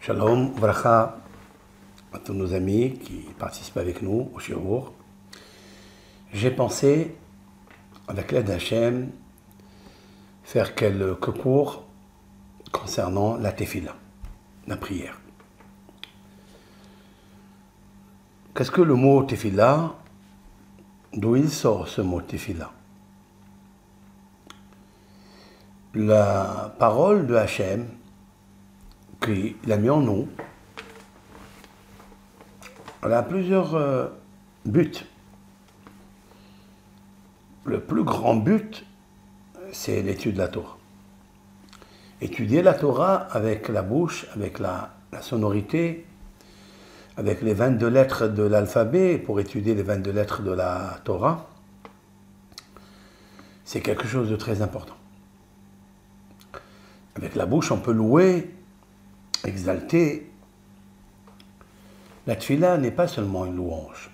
Shalom, bracha à tous nos amis qui participent avec nous au shiur. J'ai pensé, avec l'aide d'Hachem, faire quelques cours concernant la tefila, la prière. Qu'est-ce que le mot tefila? D'où il sort ce mot tefila? La parole de Hachem, qu'il a mis en nous, elle a plusieurs buts. Le plus grand but, c'est l'étude de la Torah. Étudier la Torah avec la bouche, avec la sonorité, avec les 22 lettres de l'alphabet, pour étudier les 22 lettres de la Torah, c'est quelque chose de très important. Avec la bouche, on peut louer, exalter. La tefila n'est pas seulement une louange.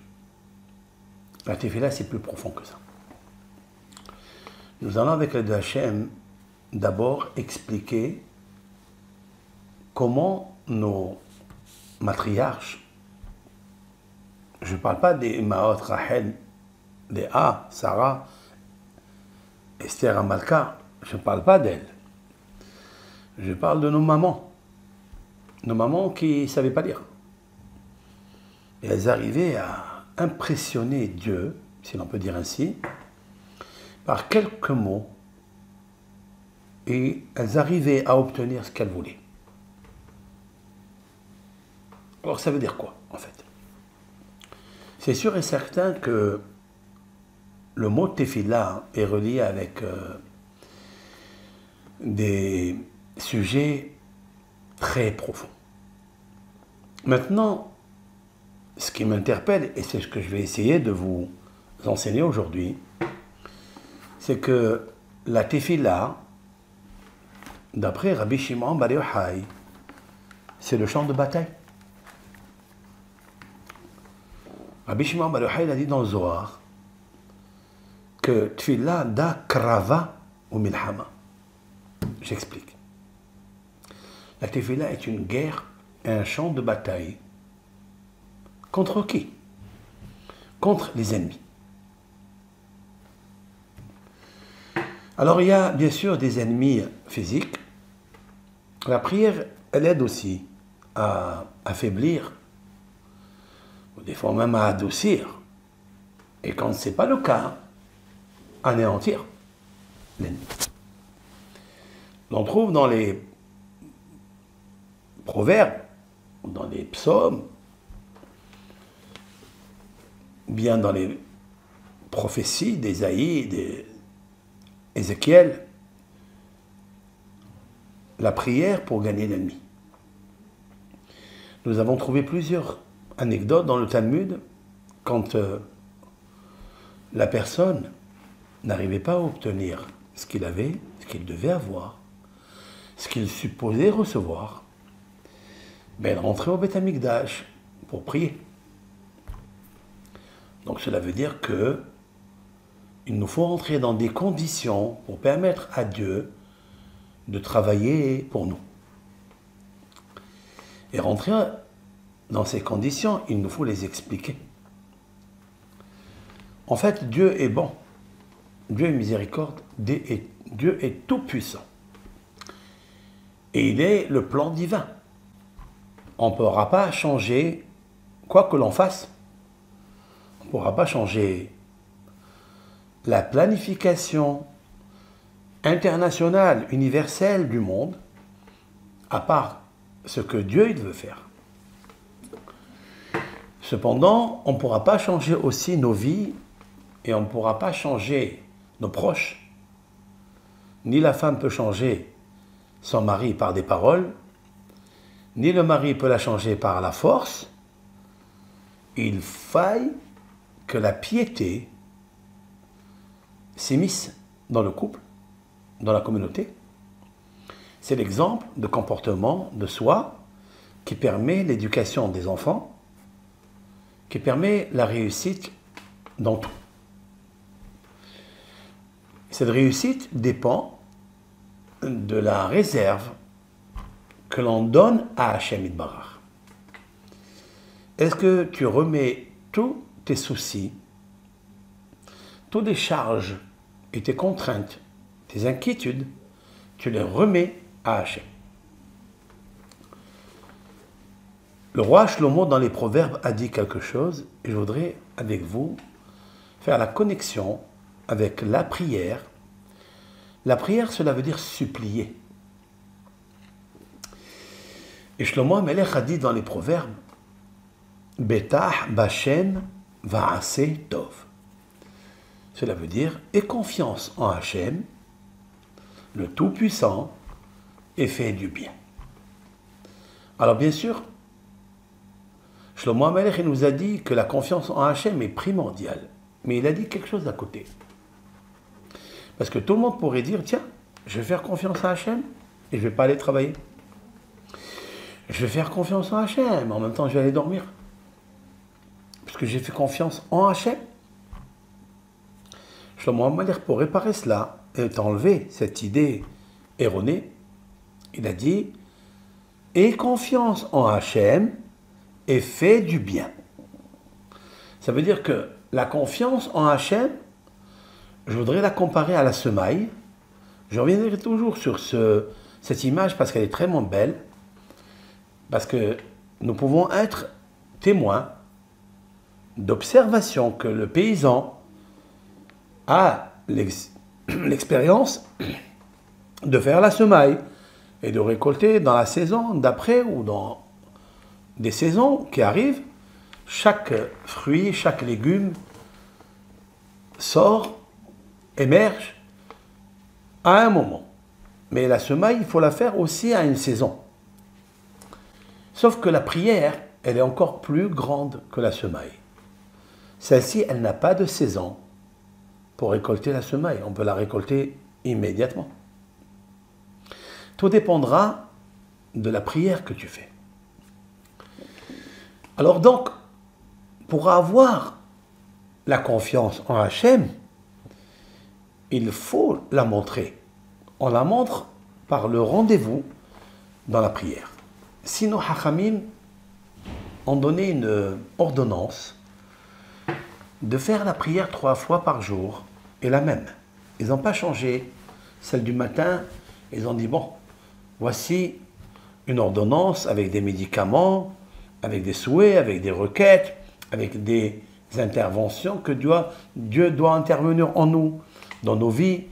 La tefila, c'est plus profond que ça. Nous allons, avec l'aide de Hachem, d'abord expliquer comment nos matriarches, je ne parle pas des Maot Rachel, Léa, Sarah, Esther, Amalka, je ne parle pas d'elles. Je parle de nos mamans qui ne savaient pas lire. Et elles arrivaient à impressionner Dieu, si l'on peut dire ainsi, par quelques mots, et elles arrivaient à obtenir ce qu'elles voulaient. Alors ça veut dire quoi, en fait? C'est sûr et certain que le mot tefila est relié avec des sujets très profonds. Maintenant, ce qui m'interpelle, et c'est ce que je vais essayer de vous enseigner aujourd'hui, c'est que la tefila, d'après Rabbi Shimon Bar Yochai, c'est le champ de bataille. Rabbi Shimon Bar Yochai a dit dans le Zohar que tefila da krava ou milhama. J'explique. La tefila est une guerre, un champ de bataille. Contre qui? Contre les ennemis. Alors il y a bien sûr des ennemis physiques. La prière, elle aide aussi à affaiblir, ou des fois même à adoucir, et quand ce n'est pas le cas, anéantir l'ennemi. On trouve dans les proverbes, dans les psaumes, bien dans les prophéties d'Ésaïe, d'Ézéchiel, la prière pour gagner l'ennemi. Nous avons trouvé plusieurs anecdotes dans le Talmud quand la personne n'arrivait pas à obtenir ce qu'il avait, ce qu'il devait avoir, ce qu'il supposait recevoir, ben elle rentrait au Beth Amikdash pour prier. Donc cela veut dire que il nous faut rentrer dans des conditions pour permettre à Dieu de travailler pour nous. Et rentrer dans ces conditions, il nous faut les expliquer. En fait, Dieu est bon. Dieu est miséricorde. Dieu est tout puissant. Et il est le plan divin. On ne pourra pas changer quoi que l'on fasse. On ne pourra pas changer la planification internationale, universelle du monde, à part ce que Dieu il veut faire. Cependant, on ne pourra pas changer aussi nos vies et on ne pourra pas changer nos proches. Ni la femme peut changer son mari par des paroles, ni le mari peut la changer par la force. Il faille que la piété s'immisce dans le couple, dans la communauté. C'est l'exemple de comportement de soi qui permet l'éducation des enfants, qui permet la réussite dans tout. Cette réussite dépend de la réserve que l'on donne à Hachem Yitbarach. Est-ce que tu remets tous tes soucis, toutes les charges et tes contraintes, tes inquiétudes, tu les remets à Hachem? Le roi Shlomo, dans les Proverbes, a dit quelque chose, et je voudrais, avec vous, faire la connexion avec la prière. La prière, cela veut dire supplier. Et Shlomo HaMelech a dit dans les Proverbes, Betah Bashem Va'aseh Tov. Cela veut dire, aie confiance en Hachem, le Tout-Puissant, et fais du bien. Alors bien sûr, Shlomo HaMelech nous a dit que la confiance en Hachem est primordiale, mais il a dit quelque chose à côté. Parce que tout le monde pourrait dire, tiens, je vais faire confiance à Hachem et je ne vais pas aller travailler. Je vais faire confiance en Hachem, en même temps je vais aller dormir. Parce que j'ai fait confiance en Hachem. Shlomo HaMelech, pour réparer cela et enlever cette idée erronée, il a dit, aie confiance en Hachem et fais du bien. Ça veut dire que la confiance en Hachem, je voudrais la comparer à la semaille. Je reviendrai toujours sur cette image parce qu'elle est très belle. Parce que nous pouvons être témoins d'observations que le paysan a l'expérience de faire la semaille et de récolter dans la saison d'après ou dans des saisons qui arrivent. Chaque fruit, chaque légume sort, émerge à un moment. Mais la semaille, il faut la faire aussi à une saison. Sauf que la prière, elle est encore plus grande que la semaille. Celle-ci, elle n'a pas de saison pour récolter la semaille. On peut la récolter immédiatement. Tout dépendra de la prière que tu fais. Alors donc, pour avoir la confiance en Hachem, il faut la montrer. On la montre par le rendez-vous dans la prière. Sinon, Hachamim ont donné une ordonnance de faire la prière 3 fois par jour, et la même. Ils n'ont pas changé celle du matin, ils ont dit, bon, voici une ordonnance avec des médicaments, avec des souhaits, avec des requêtes, avec des interventions que Dieu doit intervenir en nous, dans nos vies,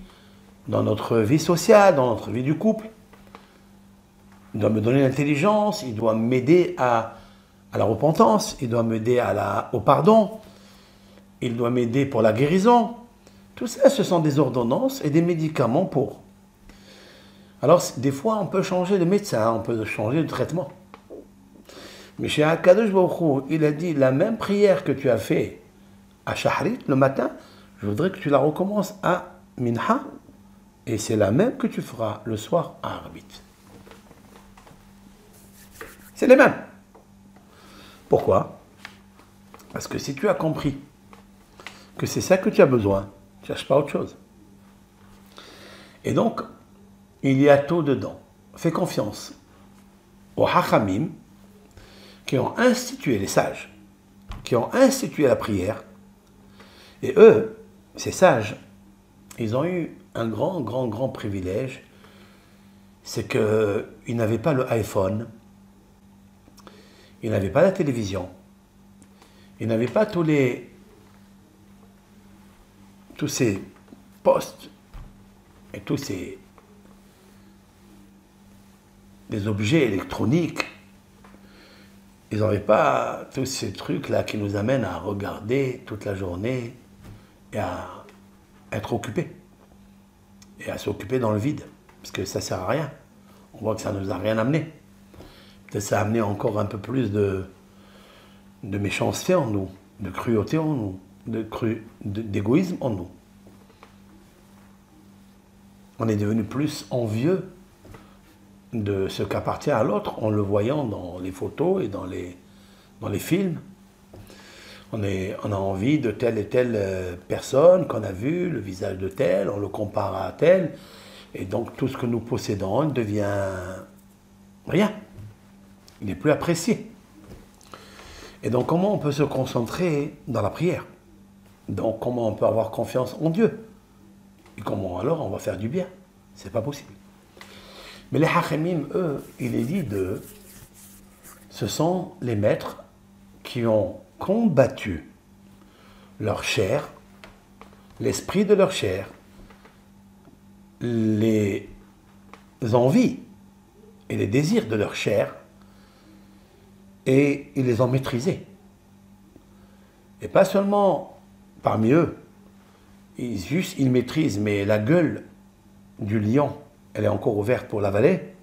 dans notre vie sociale, dans notre vie du couple. Il doit me donner l'intelligence, il doit m'aider à la repentance, il doit m'aider au pardon, il doit m'aider pour la guérison. Tout ça, ce sont des ordonnances et des médicaments pour. Alors, des fois, on peut changer de médecin, on peut changer de traitement. Mais chez Akadosh Baruch Hu, il a dit, la même prière que tu as fait à Shahrit, le matin, je voudrais que tu la recommences à Minha, et c'est la même que tu feras le soir à Arbit. C'est les mêmes. Pourquoi? Parce que si tu as compris que c'est ça que tu as besoin, tu ne cherches pas autre chose. Et donc, il y a tout dedans. Fais confiance aux Hachamim qui ont institué, les sages, qui ont institué la prière. Et eux, ces sages, ils ont eu un grand privilège. C'est qu'ils n'avaient pas le iPhone, ils n'avaient pas la télévision, ils n'avaient pas tous ces postes et tous des objets électroniques. Ils n'avaient pas tous ces trucs-là qui nous amènent à regarder toute la journée et à être occupés. Et à s'occuper dans le vide. Parce que ça ne sert à rien. On voit que ça ne nous a rien amené. Peut-être ça a amené encore un peu plus de méchanceté en nous, de cruauté en nous, d'égoïsme en nous. On est devenu plus envieux de ce qu'appartient à l'autre en le voyant dans les photos et dans les films. On a envie de telle et telle personne qu'on a vu, le visage de telle, on le compare à telle, et donc tout ce que nous possédons devient Rien. Il n'est plus apprécié. Et donc, comment on peut se concentrer dans la prière? Donc, comment on peut avoir confiance en Dieu? Et comment alors on va faire du bien? C'est pas possible. Mais les Hachamim, eux, il est dit d'eux, ce sont les maîtres qui ont combattu leur chair, l'esprit de leur chair, les envies et les désirs de leur chair, et ils les ont maîtrisés. Et pas seulement parmi eux, ils maîtrisent, mais la gueule du lion, elle est encore ouverte pour l'avaler.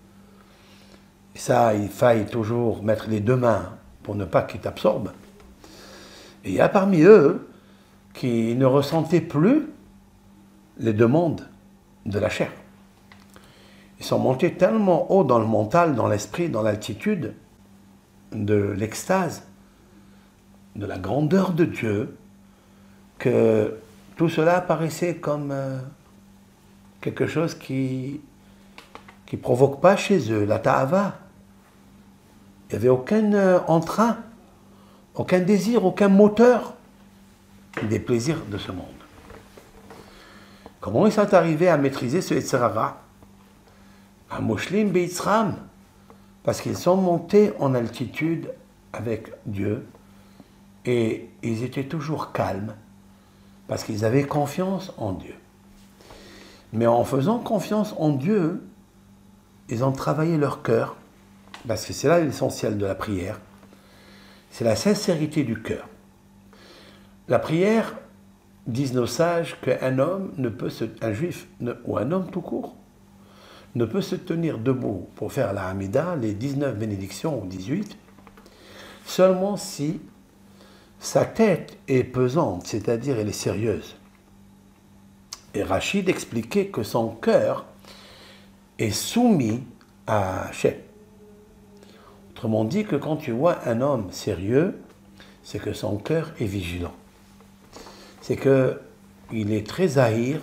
Et ça, il faille toujours mettre les deux mains pour ne pas qu'il t'absorbe. Et il y a parmi eux qui ne ressentaient plus les demandes de la chair. Ils sont montés tellement haut dans le mental, dans l'esprit, dans l'altitude de l'extase, de la grandeur de Dieu, que tout cela paraissait comme quelque chose qui provoque pas chez eux la ta'ava. Il n'y avait aucun entrain, aucun désir, aucun moteur des plaisirs de ce monde. Comment ils sont arrivés à maîtriser ce Yetzer Hara? À Moshlim Beitzram, parce qu'ils sont montés en altitude avec Dieu et ils étaient toujours calmes, parce qu'ils avaient confiance en Dieu. Mais en faisant confiance en Dieu, ils ont travaillé leur cœur, parce que c'est là l'essentiel de la prière, c'est la sincérité du cœur. La prière, disent nos sages, qu'un homme ne peut un juif, ou un homme tout court, ne peut se tenir debout pour faire la Hamida, les 19 bénédictions ou 18, seulement si sa tête est pesante, c'est-à-dire elle est sérieuse. Et Rachid expliquait que son cœur est soumis à Hachem. Autrement dit que quand tu vois un homme sérieux, c'est que son cœur est vigilant. C'est qu'il est très zahir,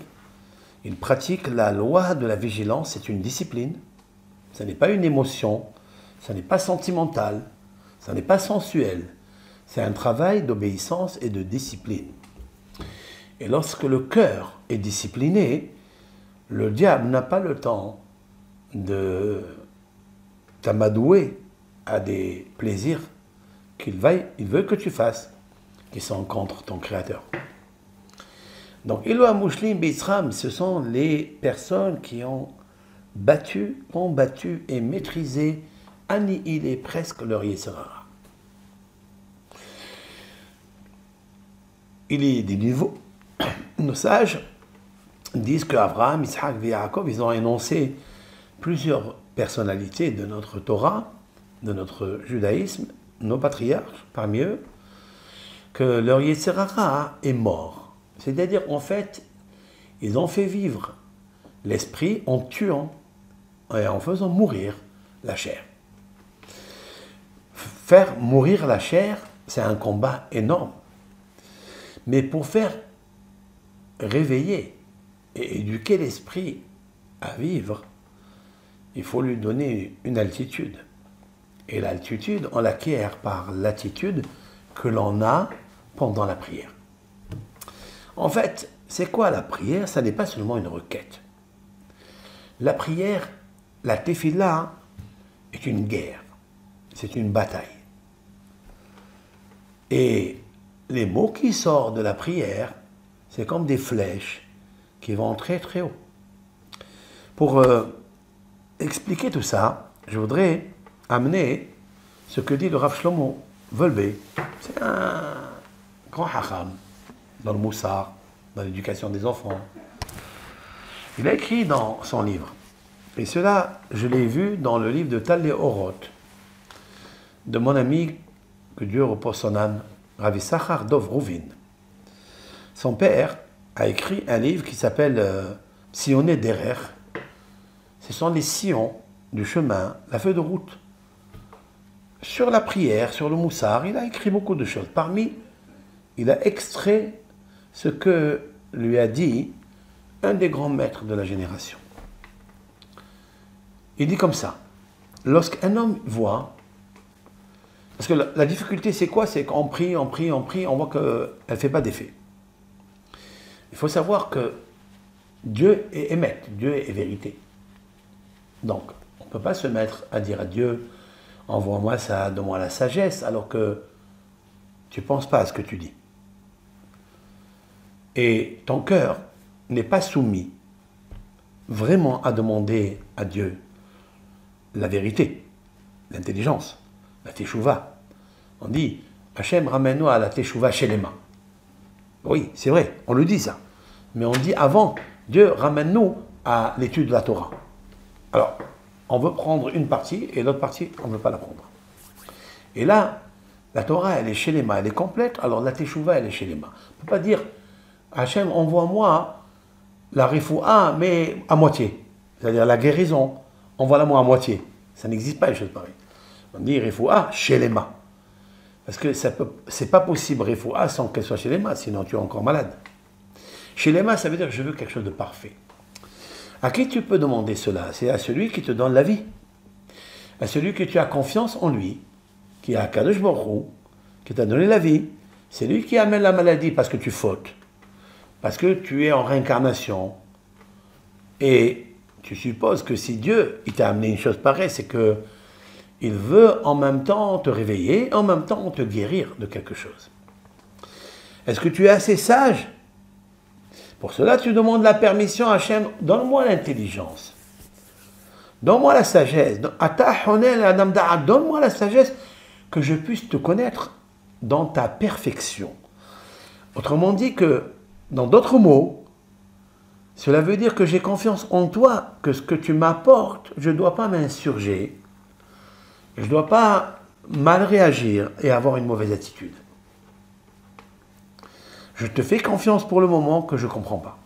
il pratique la loi de la vigilance, c'est une discipline. Ce n'est pas une émotion, ce n'est pas sentimental, ce n'est pas sensuel. C'est un travail d'obéissance et de discipline. Et lorsque le cœur est discipliné, le diable n'a pas le temps de t'amadouer à des plaisirs il veut que tu fasses, qui sont contre ton Créateur. Donc, Eloah Mushlim Beitzram, ce sont les personnes qui ont battu, combattu et maîtrisé, annihilé presque leur Yetzer Hara. Il y a des niveaux. Nos sages disent qu'Abraham, Isaac et Yaakov, ils ont énoncé plusieurs personnalités de notre Torah, de notre judaïsme, nos patriarches, parmi eux, que leur Yetzer Hara est mort. C'est-à-dire, en fait, ils ont fait vivre l'esprit en tuant et en faisant mourir la chair. Faire mourir la chair, c'est un combat énorme. Mais pour faire réveiller et éduquer l'esprit à vivre, il faut lui donner une altitude. Et l'altitude, on l'acquiert par l'attitude que l'on a pendant la prière. En fait, c'est quoi la prière? Ça n'est pas seulement une requête. La prière, la tefila, est une guerre. C'est une bataille. Et les mots qui sortent de la prière, c'est comme des flèches qui vont très très haut. Pour expliquer tout ça, je voudrais amener ce que dit le Rav Shlomo Wolbe. C'est un grand hacham dans le Moussar, dans l'éducation des enfants. Il a écrit dans son livre, et cela, je l'ai vu dans le livre de Tal Oroth, de mon ami, que Dieu repose son âme, Rav Issachar Dov Ruvin. Son père a écrit un livre qui s'appelle Sioné Derer. Ce sont les sillons du chemin, la feuille de route. Sur la prière, sur le Moussar, il a écrit beaucoup de choses. Parmi, il a extrait ce que lui a dit un des grands maîtres de la génération. Il dit comme ça: lorsqu'un homme voit, parce que la difficulté c'est quoi? C'est qu'on prie, on prie, on prie, on voit qu'elle ne fait pas d'effet. Il faut savoir que Dieu est émet, Dieu est vérité. Donc, on ne peut pas se mettre à dire à Dieu, envoie-moi ça, donne-moi la sagesse, alors que tu ne penses pas à ce que tu dis. Et ton cœur n'est pas soumis vraiment à demander à Dieu la vérité, l'intelligence, la teshuva. On dit, Hachem, ramène-nous à la teshuva shelema. Oui, c'est vrai, on le dit ça. Mais on dit avant, Dieu, ramène-nous à l'étude de la Torah. Alors, on veut prendre une partie et l'autre partie, on ne veut pas la prendre. Et là, la Torah, elle est shelema, elle est complète, alors la teshuva, elle est shelema. On ne peut pas dire, Hachem, envoie-moi la refoua, mais à moitié. C'est-à-dire la guérison, envoie-la-moi à moitié. Ça n'existe pas, une chose pareille. On dit refoua, shelema. Parce que c'est pas possible refoua sans qu'elle soit shelema, sinon tu es encore malade. Shelema, ça veut dire que je veux quelque chose de parfait. À qui tu peux demander cela? C'est à celui qui te donne la vie. À celui que tu as confiance en lui, qui a Kadosh Baruch Hu, qui t'a donné la vie. C'est lui qui amène la maladie parce que tu fautes. Parce que tu es en réincarnation. Et tu supposes que si Dieu il t'a amené une chose pareille, c'est que il veut en même temps te réveiller, en même temps te guérir de quelque chose. Est-ce que tu es assez sage? Pour cela, tu demandes la permission à Hachem, donne-moi l'intelligence. Donne-moi la sagesse. Donne-moi la sagesse que je puisse te connaître dans ta perfection. Autrement dit que, dans d'autres mots, cela veut dire que j'ai confiance en toi, que ce que tu m'apportes, je ne dois pas m'insurger, je ne dois pas mal réagir et avoir une mauvaise attitude. Je te fais confiance pour le moment que je ne comprends pas.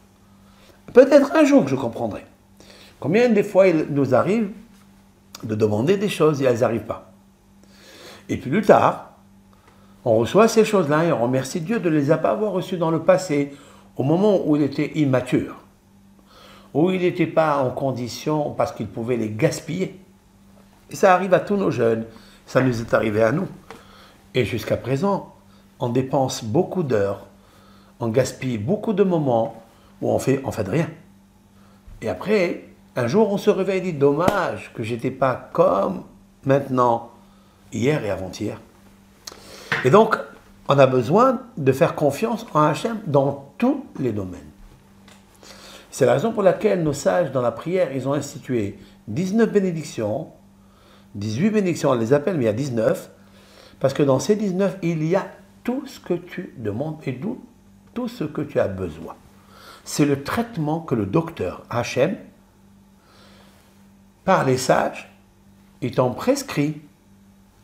Peut-être un jour que je comprendrai. Combien des fois il nous arrive de demander des choses et elles n'arrivent pas. Et plus tard, on reçoit ces choses-là et on remercie Dieu de ne les avoir reçues dans le passé, au moment où il était immature, où il n'était pas en condition parce qu'il pouvait les gaspiller. Et ça arrive à tous nos jeunes, ça nous est arrivé à nous. Et jusqu'à présent, on dépense beaucoup d'heures, on gaspille beaucoup de moments où on fait de rien. Et après, un jour, on se réveille et dit, dommage que je n'étais pas comme maintenant, hier et avant-hier. Et donc, on a besoin de faire confiance en Hachem dans tous les domaines. C'est la raison pour laquelle nos sages, dans la prière, ils ont institué 19 bénédictions, 18 bénédictions, on les appelle, mais il y a 19, parce que dans ces 19, il y a tout ce que tu demandes et tout ce que tu as besoin. C'est le traitement que le docteur Hachem, par les sages, il t'en prescrit.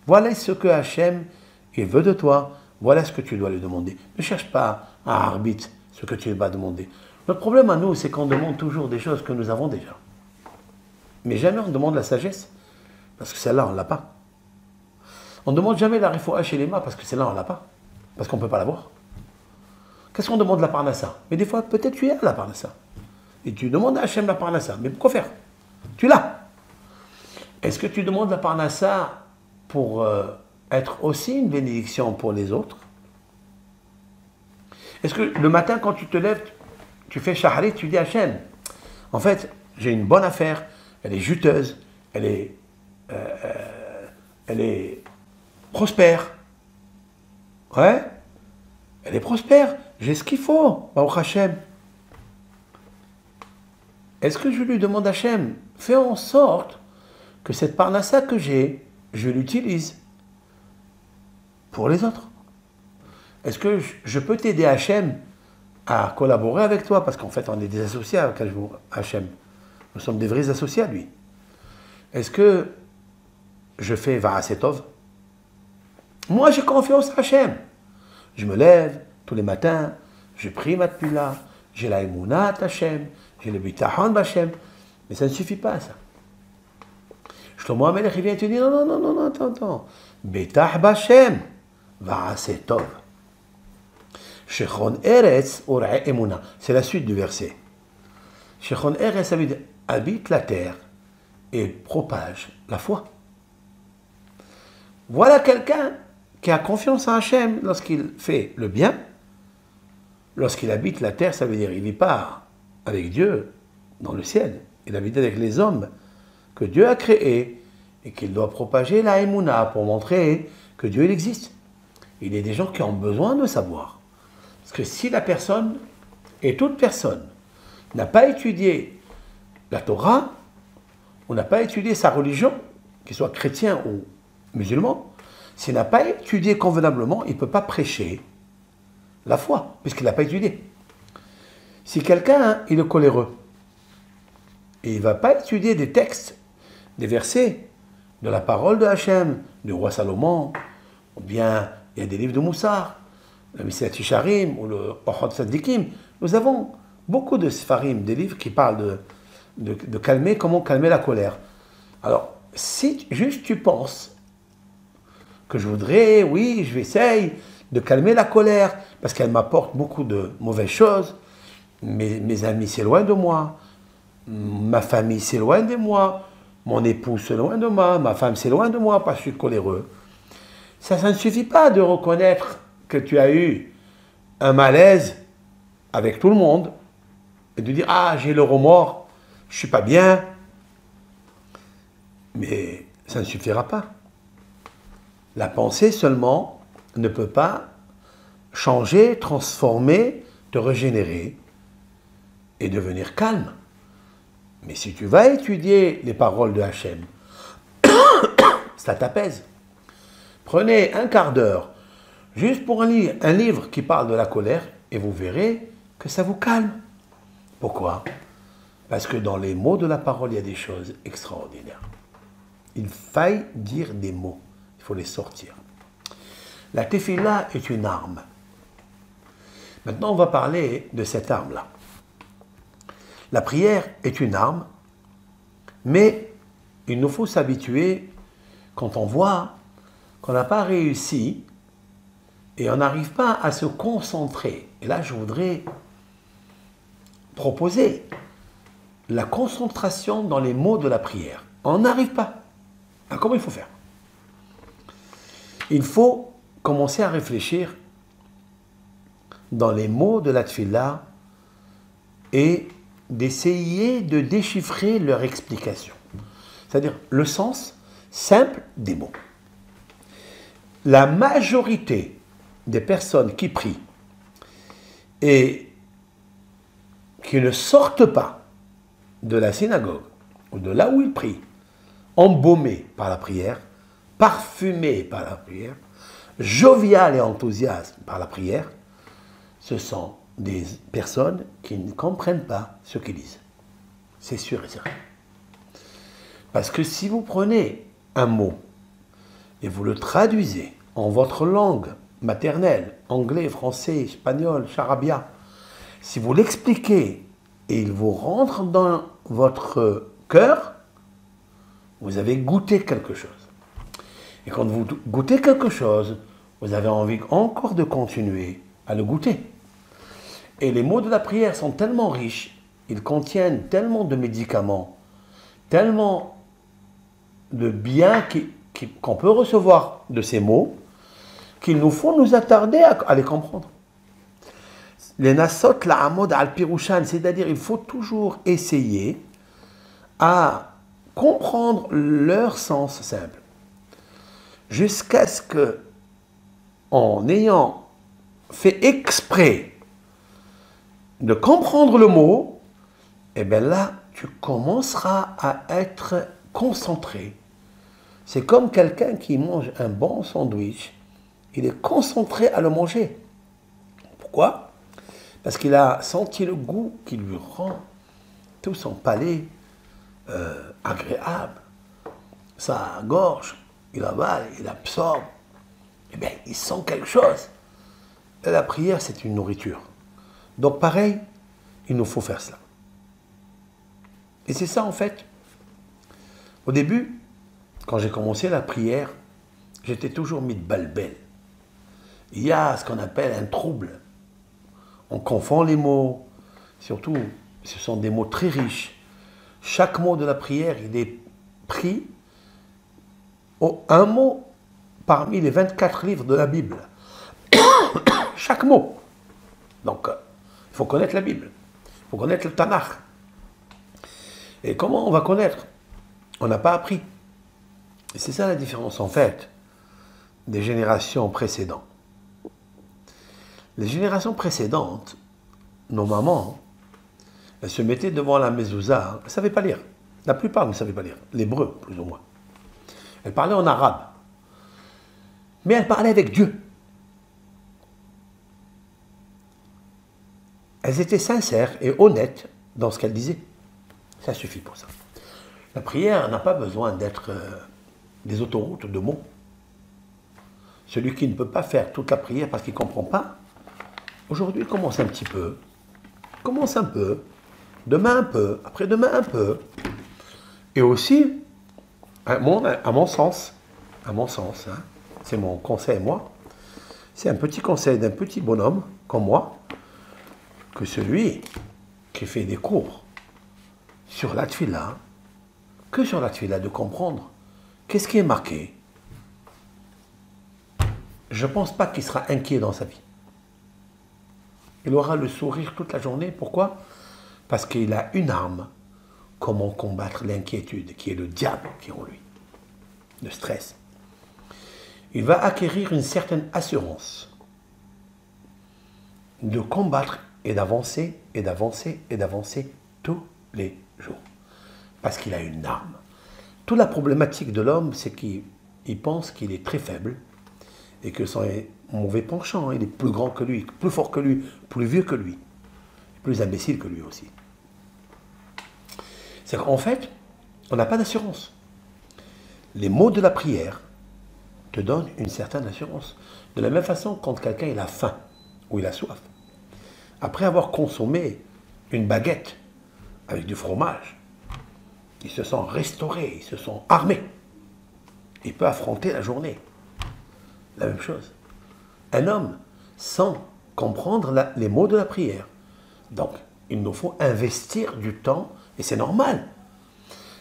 Voilà ce que Hachem, il veut de toi. Voilà ce que tu dois lui demander. Ne cherche pas à arbitre ce que tu vas demander. Notre problème à nous, c'est qu'on demande toujours des choses que nous avons déjà. Mais jamais on demande la sagesse, parce que celle-là, on ne l'a pas. On ne demande jamais la refoua chez les mains, parce que celle-là, on ne l'a pas. Parce qu'on ne peut pas l'avoir. Qu'est-ce qu'on demande la parnassa? Mais des fois, peut-être tu as la parnassa. Et tu demandes à Hachem la parnassa. Mais pourquoi faire? Tu l'as. Est-ce que tu demandes la parnassa pour être aussi une bénédiction pour les autres? Est-ce que le matin, quand tu te lèves, tu fais shaharit, tu dis à Hachem, en fait, j'ai une bonne affaire, elle est juteuse, elle est prospère. Ouais, elle est prospère, j'ai ce qu'il faut, Baruch Hachem. Est-ce que je lui demande à Hachem, fais en sorte que cette parnassa que j'ai, je l'utilise pour les autres? Est-ce que je peux t'aider, Hachem, à collaborer avec toi? Parce qu'en fait, on est des associés avec Hachem. Nous sommes des vrais associés à lui. Est-ce que je fais Va'asetov? Moi, j'ai confiance à Hachem. Je me lève tous les matins, je prie ma tefila, j'ai la émounat Hachem, j'ai le bitachon Hachem. Mais ça ne suffit pas, ça. Shlomo HaMelech, il vient te dire, non, attends. Betach B'Hashem, Va'asetov. Shechon Eretz Ora'e Emuna. C'est la suite du verset. Shechon Eretz, ça veut dire habite la terre et propage la foi. Voilà quelqu'un qui a confiance en Hachem lorsqu'il fait le bien, lorsqu'il habite la terre, ça veut dire il ne vit pas avec Dieu dans le ciel, il habite avec les hommes que Dieu a créés et qu'il doit propager la Emouna pour montrer que Dieu il existe. Il y a des gens qui ont besoin de savoir. Parce que si la personne, et toute personne, n'a pas étudié la Torah, ou n'a pas étudié sa religion, qu'il soit chrétien ou musulman, s'il n'a pas étudié convenablement, il ne peut pas prêcher la foi, puisqu'il n'a pas étudié. Si quelqu'un, il est coléreux, et il ne va pas étudier des textes, des versets, de la parole de Hachem, du roi Salomon, ou bien il y a des livres de Moussar, le Messilat Yesharim ou le Ochot Tzadikim, nous avons beaucoup de Sfarim, des livres qui parlent de calmer, comment calmer la colère. Alors, si juste tu penses que je voudrais, oui, je vais essayer de calmer la colère, parce qu'elle m'apporte beaucoup de mauvaises choses, mes amis s'éloignent de moi, ma famille s'éloigne de moi, mon épouse s'éloigne de moi, ma femme s'éloigne de moi parce que je suis coléreux. Ça ne suffit pas de reconnaître que tu as eu un malaise avec tout le monde et de dire « Ah, j'ai le remords, je ne suis pas bien ». Mais ça ne suffira pas. La pensée seulement ne peut pas changer, transformer, te régénérer et devenir calme. Mais si tu vas étudier les paroles de Hachem, ça t'apaise. Prenez un quart d'heure juste pour lire un livre qui parle de la colère et vous verrez que ça vous calme. Pourquoi? Parce que dans les mots de la parole, il y a des choses extraordinaires. Il faille dire des mots, il faut les sortir. La tefila est une arme. Maintenant, on va parler de cette arme-là. La prière est une arme, mais il nous faut s'habituer quand on voit qu'on n'a pas réussi et on n'arrive pas à se concentrer. Et là, je voudrais proposer la concentration dans les mots de la prière. On n'arrive pas. Alors, comment il faut faire? Il faut commencer à réfléchir dans les mots de la tefila et d'essayer de déchiffrer leur explication. C'est-à-dire le sens simple des mots. La majorité des personnes qui prient et qui ne sortent pas de la synagogue ou de là où ils prient, embaumés par la prière, parfumés par la prière, joviales et enthousiastes par la prière, ce sont des personnes qui ne comprennent pas ce qu'ils disent. C'est sûr et certain. Parce que si vous prenez un mot et vous le traduisez en votre langue maternelle, anglais, français, espagnol, charabia, si vous l'expliquez et il vous rentre dans votre cœur, vous avez goûté quelque chose. Et quand vous goûtez quelque chose, vous avez envie encore de continuer à le goûter. Et les mots de la prière sont tellement riches, ils contiennent tellement de médicaments, tellement de biens qu'on peut recevoir de ces mots, qu'il nous faut nous attarder à les comprendre. Les nasot la amod al pirushan, c'est-à-dire il faut toujours essayer à comprendre leur sens simple, jusqu'à ce que, en ayant fait exprès de comprendre le mot, et bien là, tu commenceras à être concentré. C'est comme quelqu'un qui mange un bon sandwich, il est concentré à le manger. Pourquoi? Parce qu'il a senti le goût qui lui rend tout son palais agréable. Sa gorge, il avale, il absorbe. Eh bien, il sent quelque chose. Et la prière, c'est une nourriture. Donc pareil, il nous faut faire cela. Et c'est ça en fait. Au début, quand j'ai commencé la prière, j'étais toujours mis de balbel. Il y a ce qu'on appelle un trouble. On confond les mots. Surtout, ce sont des mots très riches. Chaque mot de la prière, il est pris. Un mot parmi les 24 livres de la Bible. Chaque mot. Donc, il faut connaître la Bible. Il faut connaître le Tanakh. Et comment on va connaître? On n'a pas appris. Et c'est ça la différence, en fait, des générations précédentes. Les générations précédentes, nos mamans, elles se mettaient devant la mezouza, elles ne savaient pas lire. La plupart ne savaient pas lire, l'hébreu, plus ou moins. Elles parlaient en arabe. Mais elles parlaient avec Dieu. Elles étaient sincères et honnêtes dans ce qu'elles disaient. Ça suffit pour ça. La prière n'a pas besoin d'être des autoroutes de mots. Celui qui ne peut pas faire toute la prière parce qu'il ne comprend pas, aujourd'hui, commence un petit peu. Commence un peu. Demain un peu. Après-demain un peu. Et aussi, à mon sens, hein, c'est mon conseil, moi, c'est un petit conseil d'un petit bonhomme, comme moi, que celui qui fait des cours sur la tfila, que sur la tfila, de comprendre qu'est-ce qui est marqué. Je ne pense pas qu'il sera inquiet dans sa vie. Il aura le sourire toute la journée. Pourquoi? Parce qu'il a une arme. Comment combattre l'inquiétude, qui est le diable qui est en lui. Le stress. Il va acquérir une certaine assurance de combattre et d'avancer, et d'avancer, et d'avancer tous les jours. Parce qu'il a une arme. Toute la problématique de l'homme, c'est qu'il pense qu'il est très faible et que son mauvais penchant, il est plus grand que lui, plus fort que lui, plus vieux que lui, plus imbécile que lui aussi. C'est qu'en fait, on n'a pas d'assurance. Les mots de la prière te donnent une certaine assurance. De la même façon, quand quelqu'un il a faim ou il a soif, après avoir consommé une baguette avec du fromage, il se sent restauré, il se sent armé. Il peut affronter la journée. La même chose. Un homme, sans comprendre les mots de la prière. Donc, il nous faut investir du temps, et c'est normal.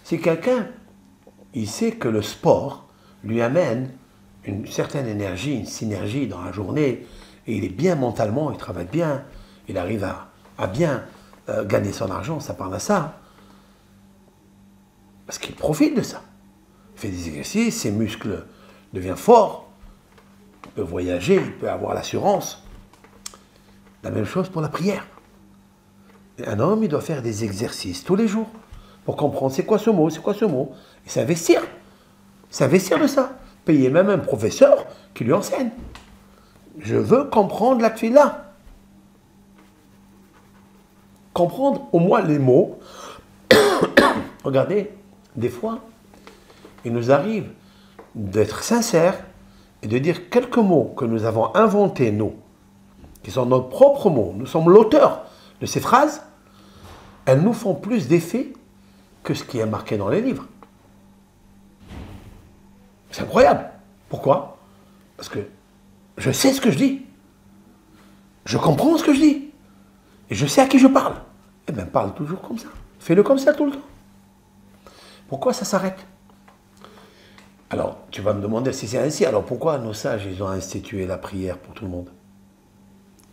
Si quelqu'un, il sait que le sport lui amène une certaine énergie, une synergie dans la journée, et il est bien mentalement, il travaille bien, il arrive à bien gagner son argent, ça parle à ça. Parce qu'il profite de ça. Il fait des exercices, ses muscles deviennent forts, il peut voyager, il peut avoir l'assurance. La même chose pour la prière. Et un homme, il doit faire des exercices tous les jours pour comprendre c'est quoi ce mot, c'est quoi ce mot, et s'investir. S'investir de ça. Payer même un professeur qui lui enseigne. Je veux comprendre la tfila. Comprendre au moins les mots. Regardez, des fois, il nous arrive d'être sincères et de dire quelques mots que nous avons inventés, nous, qui sont nos propres mots. Nous sommes l'auteur de ces phrases. Elles nous font plus d'effet que ce qui est marqué dans les livres. C'est incroyable. Pourquoi? Parce que je sais ce que je dis. Je comprends ce que je dis. Et je sais à qui je parle. Eh bien, parle toujours comme ça. Fais-le comme ça tout le temps. Pourquoi ça s'arrête? Alors, tu vas me demander si c'est ainsi. Alors, pourquoi nos sages, ils ont institué la prière pour tout le monde?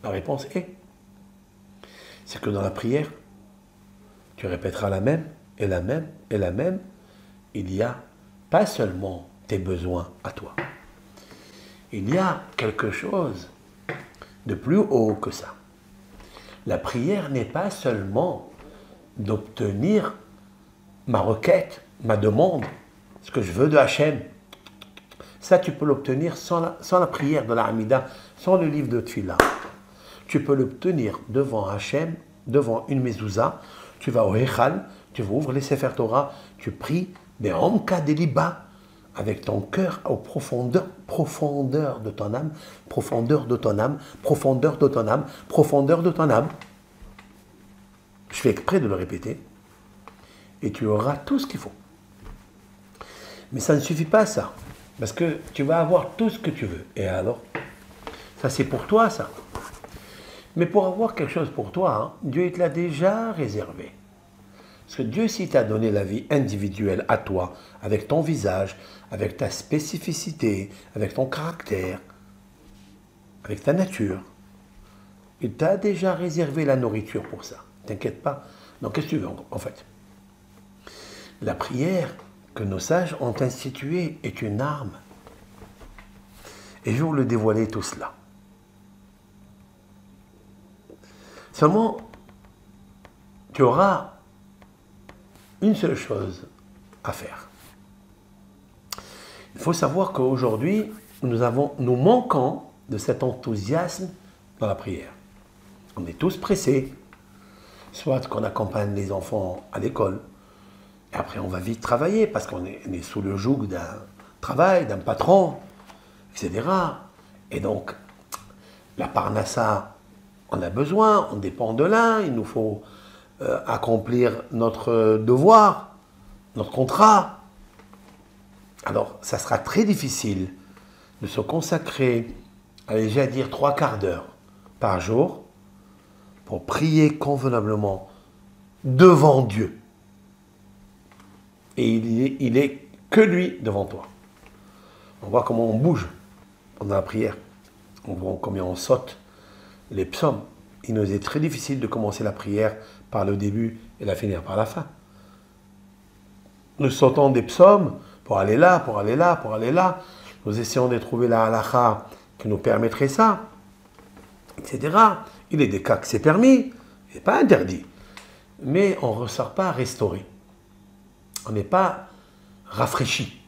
La réponse est, c'est que dans la prière, tu répéteras la même, et la même, et la même. Il y a pas seulement tes besoins à toi. Il y a quelque chose de plus haut que ça. La prière n'est pas seulement d'obtenir ma requête, ma demande, ce que je veux de Hachem. Ça, tu peux l'obtenir sans la prière de la Hamida, sans le livre de Tfila. Tu peux l'obtenir devant Hachem, devant une mezouza. Tu vas au Hechal, tu ouvres les Sefer Torah, tu pries, mais en cas d'Eliba, avec ton cœur aux profondeur de ton âme, profondeur de ton âme, profondeur de ton âme, profondeur de ton âme. Je fais exprès de le répéter. Et tu auras tout ce qu'il faut. Mais ça ne suffit pas, ça. Parce que tu vas avoir tout ce que tu veux. Et alors? Ça, c'est pour toi, ça. Mais pour avoir quelque chose pour toi, hein, Dieu il te l'a déjà réservé. Parce que Dieu, s'il t'a donné la vie individuelle à toi, avec ton visage, avec ta spécificité, avec ton caractère, avec ta nature, il t'a déjà réservé la nourriture pour ça. T'inquiète pas. Donc, qu'est-ce que tu veux en fait? La prière que nos sages ont instituée est une arme. Et je vais vous le dévoiler tout cela. Seulement, tu auras une seule chose à faire. Il faut savoir qu'aujourd'hui, nous manquons de cet enthousiasme dans la prière. On est tous pressés, soit qu'on accompagne les enfants à l'école, et après on va vite travailler parce qu'on est sous le joug d'un travail, d'un patron, etc. Et donc, la parnassa, on a besoin, on dépend de l'un, il nous faut accomplir notre devoir, notre contrat. Alors, ça sera très difficile de se consacrer, allez, j'ai à dire 3/4 d'heure par jour pour prier convenablement devant Dieu. Et il est que lui devant toi. On voit comment on bouge pendant la prière. On voit combien on saute les psaumes. Il nous est très difficile de commencer la prière par le début et la finir par la fin. Nous sautons des psaumes pour aller là, pour aller là, pour aller là. Nous essayons de trouver la halakha qui nous permettrait ça, etc. Il est des cas que c'est permis, c'est pas interdit. Mais on ne ressort pas restauré. On n'est pas rafraîchi,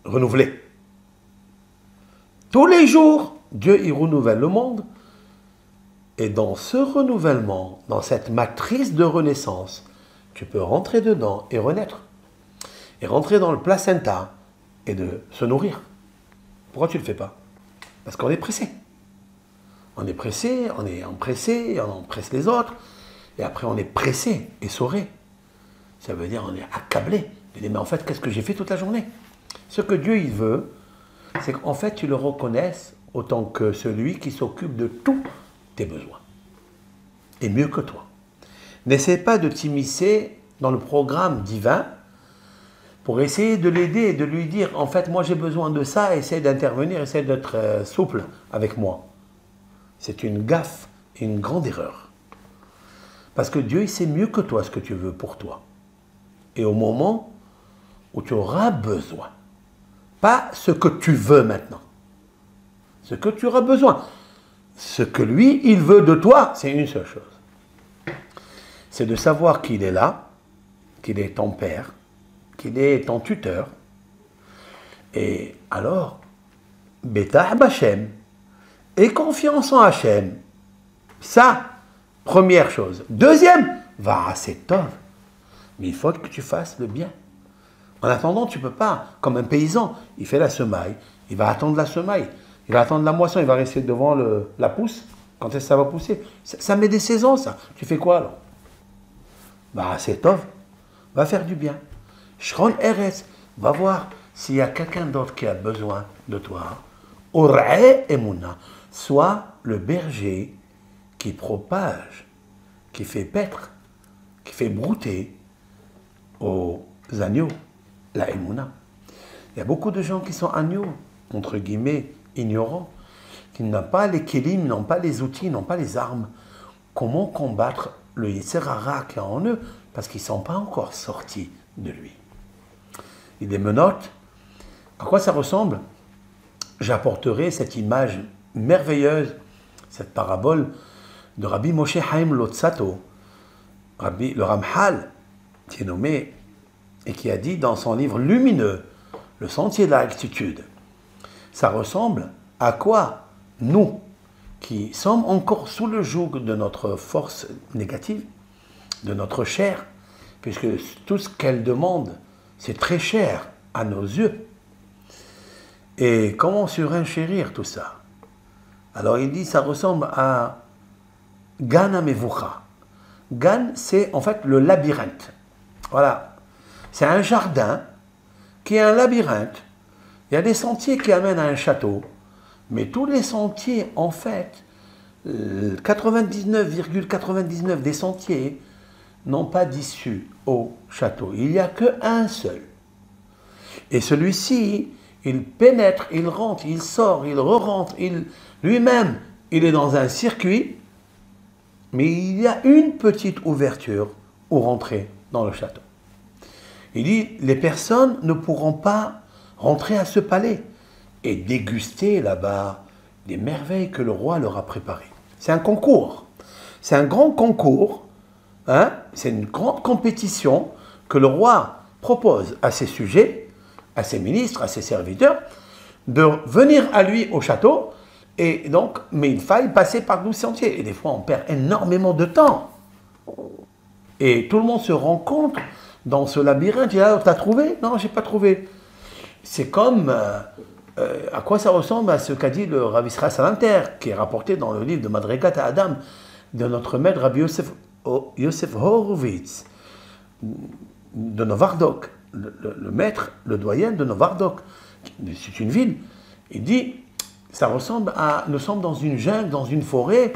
renouvelé. Tous les jours, Dieu y renouvelle le monde. Et dans ce renouvellement, dans cette matrice de renaissance, tu peux rentrer dedans et renaître. Et rentrer dans le placenta et de se nourrir. Pourquoi tu ne le fais pas? Parce qu'on est pressé. On est pressé, on est empressé, on presse les autres. Et après, on est pressé, essoré. Ça veut dire on est accablé. Il dit, mais en fait, qu'est-ce que j'ai fait toute la journée? Ce que Dieu, il veut, c'est qu'en fait, tu le reconnaisses autant que celui qui s'occupe de tous tes besoins. Et mieux que toi. N'essaie pas de t'immiscer dans le programme divin pour essayer de l'aider et de lui dire, en fait, moi j'ai besoin de ça, essaie d'intervenir, essaie d'être souple avec moi. C'est une gaffe et une grande erreur. Parce que Dieu, il sait mieux que toi ce que tu veux pour toi. Et au moment où tu auras besoin, pas ce que tu veux maintenant, ce que tu auras besoin. Ce que lui, il veut de toi, c'est une seule chose. C'est de savoir qu'il est là, qu'il est ton père, qu'il est ton tuteur. Et alors, Betah B'Hashem, et confiance en Hachem. Ça, première chose. Deuxième, Va'aseh Tov. Mais il faut que tu fasses le bien. En attendant, tu ne peux pas, comme un paysan, il fait la semaille, il va attendre la semaille, il va attendre la moisson, il va rester devant la pousse. Quand est-ce que ça va pousser? Ça met des saisons, ça. Tu fais quoi alors? Va'aseh Tov, va faire du bien. Shron Eretz, va voir s'il y a quelqu'un d'autre qui a besoin de toi. Or'e Emuna, sois le berger qui propage, qui fait paître, qui fait brouter aux agneaux la Emuna. Il y a beaucoup de gens qui sont agneaux, entre guillemets, ignorants, qui n'ont pas les kélim, n'ont pas les outils, n'ont pas les armes. Comment combattre le Yetzer Hara qui est en eux? Parce qu'ils ne sont pas encore sortis de lui. Il les menotte. À quoi ça ressemble? J'apporterai cette image merveilleuse, cette parabole de Rabbi Moshe Chaim Lotsato, le Ramchal, qui est nommé et qui a dit dans son livre lumineux, Le sentier de la rectitude. Ça ressemble à quoi nous, qui sommes encore sous le joug de notre force négative, de notre chair, puisque tout ce qu'elle demande, c'est très cher à nos yeux. Et comment surenchérir tout ça? Alors il dit, ça ressemble à Gan Amevucha. Gan, c'est en fait le labyrinthe. Voilà. C'est un jardin qui est un labyrinthe. Il y a des sentiers qui amènent à un château. Mais tous les sentiers, en fait, 99,99 des sentiers n'ont pas d'issue au château. Il n'y a qu'un seul. Et celui-ci, il pénètre, il rentre, il sort, il re-rentre, lui-même, il est dans un circuit, mais il y a une petite ouverture où rentrer dans le château. Il dit, les personnes ne pourront pas rentrer à ce palais et déguster là-bas les merveilles que le roi leur a préparées. C'est un concours. C'est un grand concours, hein? C'est une grande compétition que le roi propose à ses sujets, à ses ministres, à ses serviteurs, de venir à lui au château, et donc, mais il faille passer par 12 sentiers. Et des fois, on perd énormément de temps. Et tout le monde se rencontre dans ce labyrinthe. Il dit, ah, t'as trouvé? Non, j'ai pas trouvé. C'est comme, à quoi ça ressemble à ce qu'a dit le Rav Israël Salanter, qui est rapporté dans le livre de Madrigat à Adam, de notre maître Rabbi Yosef Horowitz, de Novardok, le maître, le doyen de Novardok. C'est une ville. Il dit, ça ressemble à, nous sommes dans une jungle, dans une forêt,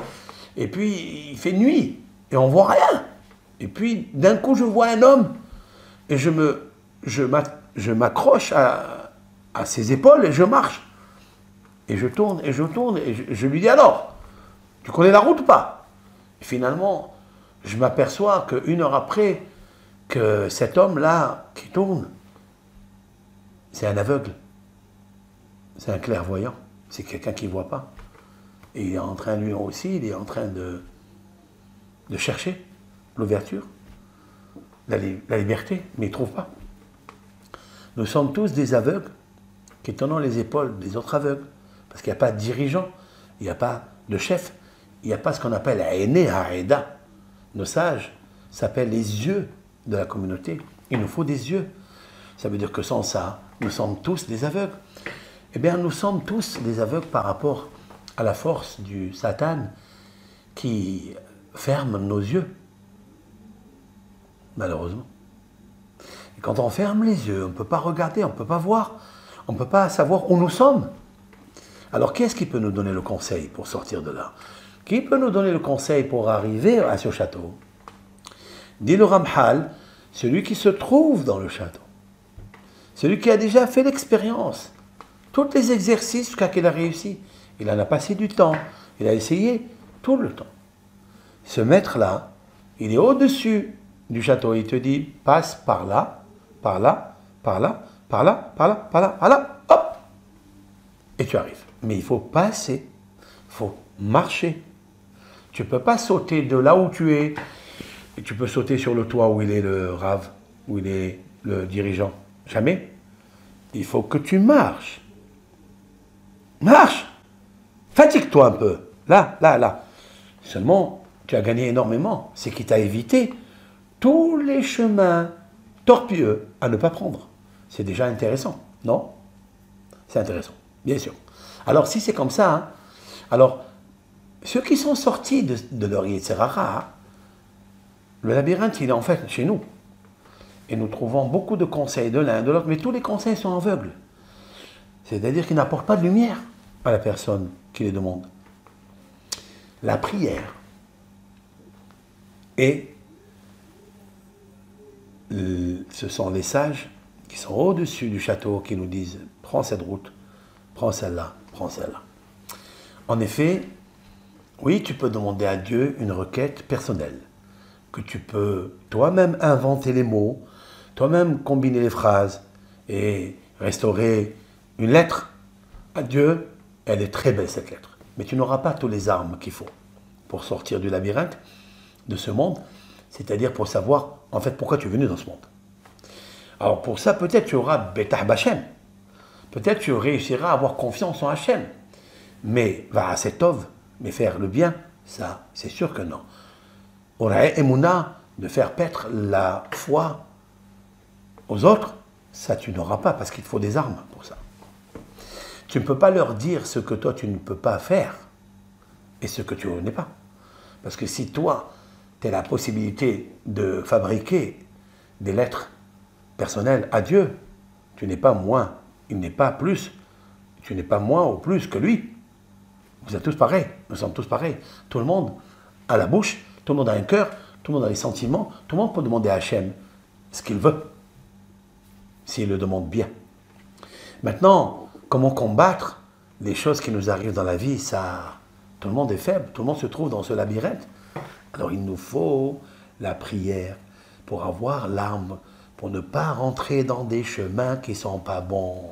et puis il fait nuit, et on voit rien. Et puis d'un coup je vois un homme, et je m'accroche à ses épaules, et je marche. Et je tourne, et je lui dis alors, tu connais la route ou pas? Et finalement, je m'aperçois qu'une heure après, que cet homme-là qui tourne, c'est un aveugle, c'est un clairvoyant, c'est quelqu'un qui ne voit pas. Et il est en train, lui aussi, il est en train de chercher l'ouverture, la liberté, mais il ne trouve pas. Nous sommes tous des aveugles qui tenons les épaules des autres aveugles, parce qu'il n'y a pas de dirigeant, il n'y a pas de chef, il n'y a pas ce qu'on appelle Aïné Haïda. Nos sages s'appellent les yeux de la communauté. Il nous faut des yeux. Ça veut dire que sans ça, nous sommes tous des aveugles. Eh bien, nous sommes tous des aveugles par rapport à la force du Satan qui ferme nos yeux, malheureusement. Et quand on ferme les yeux, on ne peut pas regarder, on ne peut pas voir, on ne peut pas savoir où nous sommes. Alors, qui est-ce qui peut nous donner le conseil pour sortir de là? Qui peut nous donner le conseil pour arriver à ce château? Dit le Ramchal, celui qui se trouve dans le château, celui qui a déjà fait l'expérience, tous les exercices jusqu'à qu'il a réussi. Il en a passé du temps, il a essayé tout le temps. Ce maître-là, il est au-dessus du château, il te dit, passe par là, par là, par là, par là, par là, par là, par là, hop, et tu arrives. Mais il faut passer, il faut marcher. Tu ne peux pas sauter de là où tu es, et tu peux sauter sur le toit où il est le rave, où il est le dirigeant. Jamais. Il faut que tu marches. Marche. Fatigue-toi un peu. Là, là, là. Seulement, tu as gagné énormément. C'est qu'il t'a évité tous les chemins tortueux à ne pas prendre. C'est déjà intéressant, non? C'est intéressant, bien sûr. Alors, si c'est comme ça, hein, alors, ceux qui sont sortis de leur Yetzirara, le labyrinthe, il est en fait chez nous. Et nous trouvons beaucoup de conseils de l'un, de l'autre, mais tous les conseils sont aveugles. C'est-à-dire qu'ils n'apportent pas de lumière à la personne qui les demande. La prière et ce sont les sages qui sont au-dessus du château qui nous disent « Prends cette route, prends celle-là, prends celle-là ». En effet, oui, tu peux demander à Dieu une requête personnelle, que tu peux toi-même inventer les mots, toi-même combiner les phrases et restaurer une lettre à Dieu. Elle est très belle cette lettre, mais tu n'auras pas toutes les armes qu'il faut pour sortir du labyrinthe, de ce monde, c'est-à-dire pour savoir en fait pourquoi tu es venu dans ce monde. Alors pour ça, peut-être tu auras Betah B'Hashem, peut-être tu réussiras à avoir confiance en Hachem, mais va à cet ov, mais faire le bien, ça, c'est sûr que non. Orae Emouna, de faire paître la foi aux autres, ça tu n'auras pas, parce qu'il te faut des armes pour ça. Tu ne peux pas leur dire ce que toi tu ne peux pas faire, et ce que tu n'es pas. Parce que si toi, tu as la possibilité de fabriquer des lettres personnelles à Dieu, tu n'es pas moins, il n'est pas plus, tu n'es pas moins ou plus que lui. Vous êtes tous pareils, nous sommes tous pareils. Tout le monde a la bouche, tout le monde a un cœur, tout le monde a des sentiments, tout le monde peut demander à Hachem ce qu'il veut, s'il le demande bien. Maintenant, comment combattre les choses qui nous arrivent dans la vie, ça, tout le monde est faible, tout le monde se trouve dans ce labyrinthe. Alors il nous faut la prière pour avoir l'arme, pour ne pas rentrer dans des chemins qui ne sont pas bons.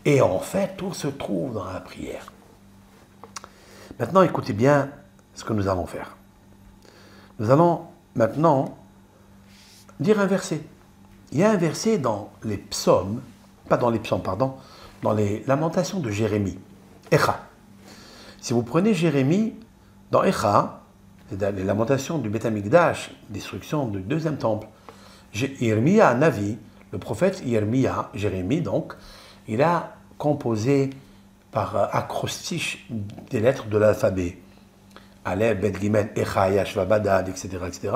Et en fait, tout se trouve dans la prière. Maintenant, écoutez bien ce que nous allons faire. Nous allons maintenant dire un verset. Il y a un verset dans les psaumes, pas dans les psaumes, pardon, dans les lamentations de Jérémie. Echa. Si vous prenez Jérémie, dans Echa, c'est les lamentations du Beth Amikdash, destruction du deuxième temple, Yirmiya Navi, le prophète Yirmiya, Jérémie donc, il a composé par acrostiche des lettres de l'alphabet. Aleph, Bet Gimel, Echa, Yashva, Badad, etc., etc.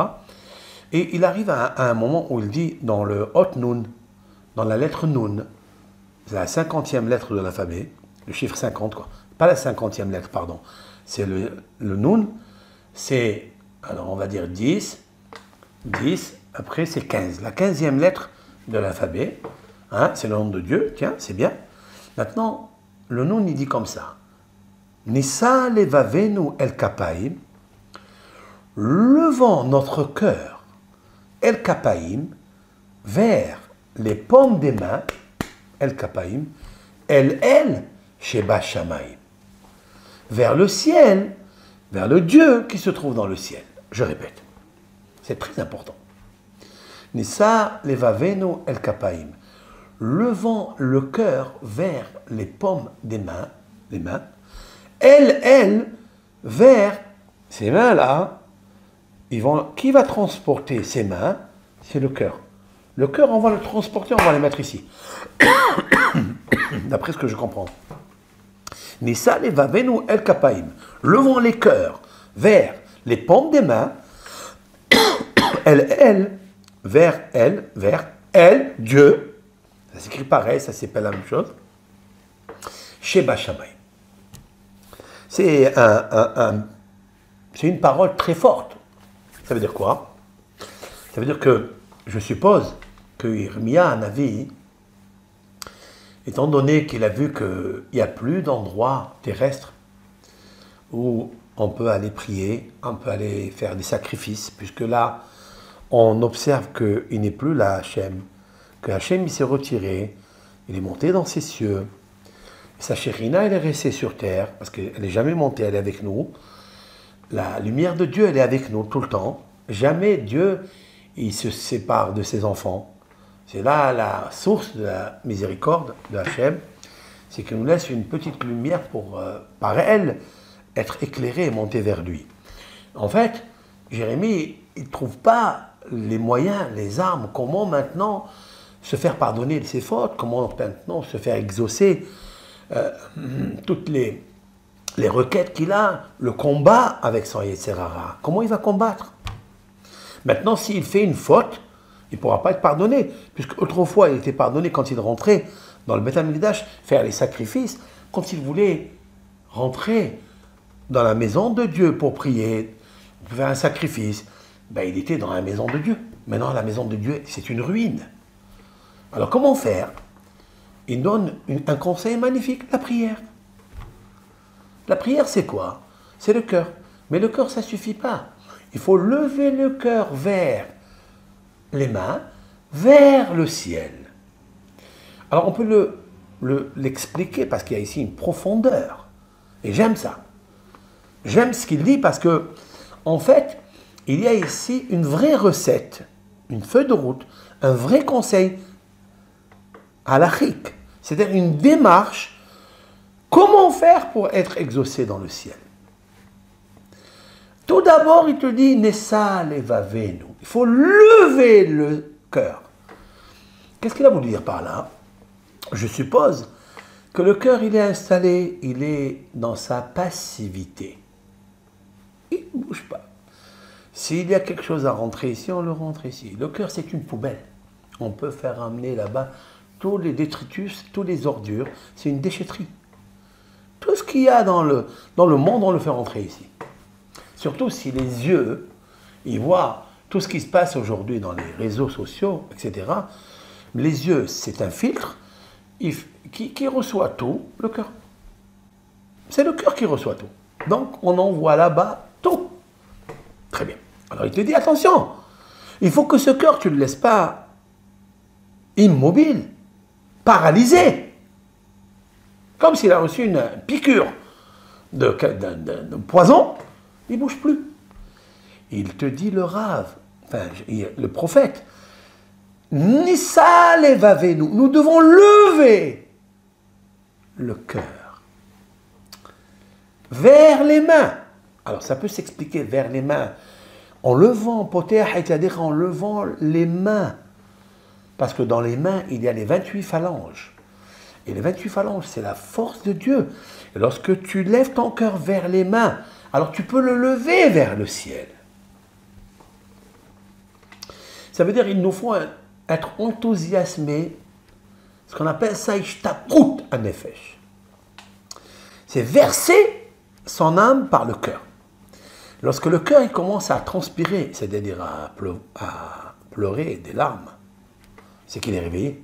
Et il arrive à un moment où il dit dans le Hot Nun, dans la lettre Nun, c'est la 50e lettre de l'alphabet, le chiffre 50, quoi. Pas la 50e lettre, pardon. C'est le Nun, c'est, alors on va dire 10, après c'est 15. La 15e lettre de l'alphabet, hein, c'est le nom de Dieu, tiens, c'est bien. Maintenant, le Nun, il dit comme ça. Nissa levavenu el kapaim, levant notre cœur, el kapaim, vers les paumes des mains, el kapaim, el sheba shamaim, vers le ciel, vers le Dieu qui se trouve dans le ciel. Je répète, c'est très important. Nissa levavenu el kapaim, levant le cœur vers les paumes des mains, les mains, elle, vers ces mains-là, qui va transporter ces mains? C'est le cœur. Le cœur, on va le transporter, on va les mettre ici. D'après ce que je comprends. Nissa levavenu el kapaim, levons les cœurs vers les paumes des mains, elle, vers elle, Dieu. Ça s'écrit pareil, ça s'appelle la même chose. Sheba Shammai. C'est une parole très forte. Ça veut dire quoi? Ça veut dire que, je suppose, que Yirmiya Navi, étant donné qu'il a vu qu'il n'y a plus d'endroit terrestre où on peut aller prier, on peut aller faire des sacrifices, puisque là, on observe qu'il n'est plus là, Hachem, que Hachem il s'est retiré, il est monté dans ses cieux, sa chérina, elle est restée sur terre, parce qu'elle n'est jamais montée, elle est avec nous. La lumière de Dieu, elle est avec nous tout le temps. Jamais Dieu, il se sépare de ses enfants. C'est là la source de la miséricorde de Hachem, c'est qu'il nous laisse une petite lumière pour, par elle, être éclairé et monter vers lui. En fait, Jérémie, il ne trouve pas les moyens, les armes, comment maintenant se faire pardonner de ses fautes, comment maintenant se faire exaucer toutes les requêtes qu'il a, le combat avec son Yetzer Hara. Comment il va combattre? Maintenant, s'il fait une faute, il ne pourra pas être pardonné, puisque autrefois il était pardonné quand il rentrait dans le Beth Amikdash, faire les sacrifices, quand il voulait rentrer dans la maison de Dieu pour prier, faire un sacrifice, ben, il était dans la maison de Dieu. Maintenant, la maison de Dieu, c'est une ruine. Alors, comment faire? Il donne un conseil magnifique, la prière. La prière, c'est quoi? C'est le cœur. Mais le cœur, ça ne suffit pas. Il faut lever le cœur vers les mains, vers le ciel. Alors, on peut l'expliquer parce qu'il y a ici une profondeur. Et j'aime ça. J'aime ce qu'il dit parce que, en fait, il y a ici une vraie recette, une feuille de route, un vrai conseil halachique, c'est-à-dire une démarche, comment faire pour être exaucé dans le ciel. Tout d'abord, il te dit, Nessa levavenu, il faut lever le cœur. Qu'est-ce qu'il a voulu dire par là? Je suppose que le cœur, il est installé, il est dans sa passivité. Il ne bouge pas. S'il y a quelque chose à rentrer ici, on le rentre ici. Le cœur, c'est une poubelle. On peut faire amener là-bas tous les détritus, tous les ordures. C'est une déchetterie. Tout ce qu'il y a dans le monde, on le fait rentrer ici. Surtout si les yeux, il voit tout ce qui se passe aujourd'hui dans les réseaux sociaux, etc. Les yeux, c'est un filtre qui reçoit tout, le cœur. C'est le cœur qui reçoit tout. Donc, on envoie là-bas tout. Très bien. Alors, il te dit, attention, il faut que ce cœur, tu ne le laisses pas immobile, paralysé. Comme s'il a reçu une piqûre de poison, il ne bouge plus. Il te dit le rave, enfin, le prophète, Nissa levavenu, nous devons lever le cœur vers les mains. Alors ça peut s'expliquer vers les mains en levant, c'est-à-dire en levant les mains. Parce que dans les mains, il y a les 28 phalanges. Et les 28 phalanges, c'est la force de Dieu. Et lorsque tu lèves ton cœur vers les mains, alors tu peux le lever vers le ciel. Ça veut dire qu'il nous faut être enthousiasmé, ce qu'on appelle ça, ishtakout hanefesh. C'est verser son âme par le cœur. Lorsque le cœur il commence à transpirer, c'est-à-dire à pleurer des larmes, c'est qu'il est réveillé,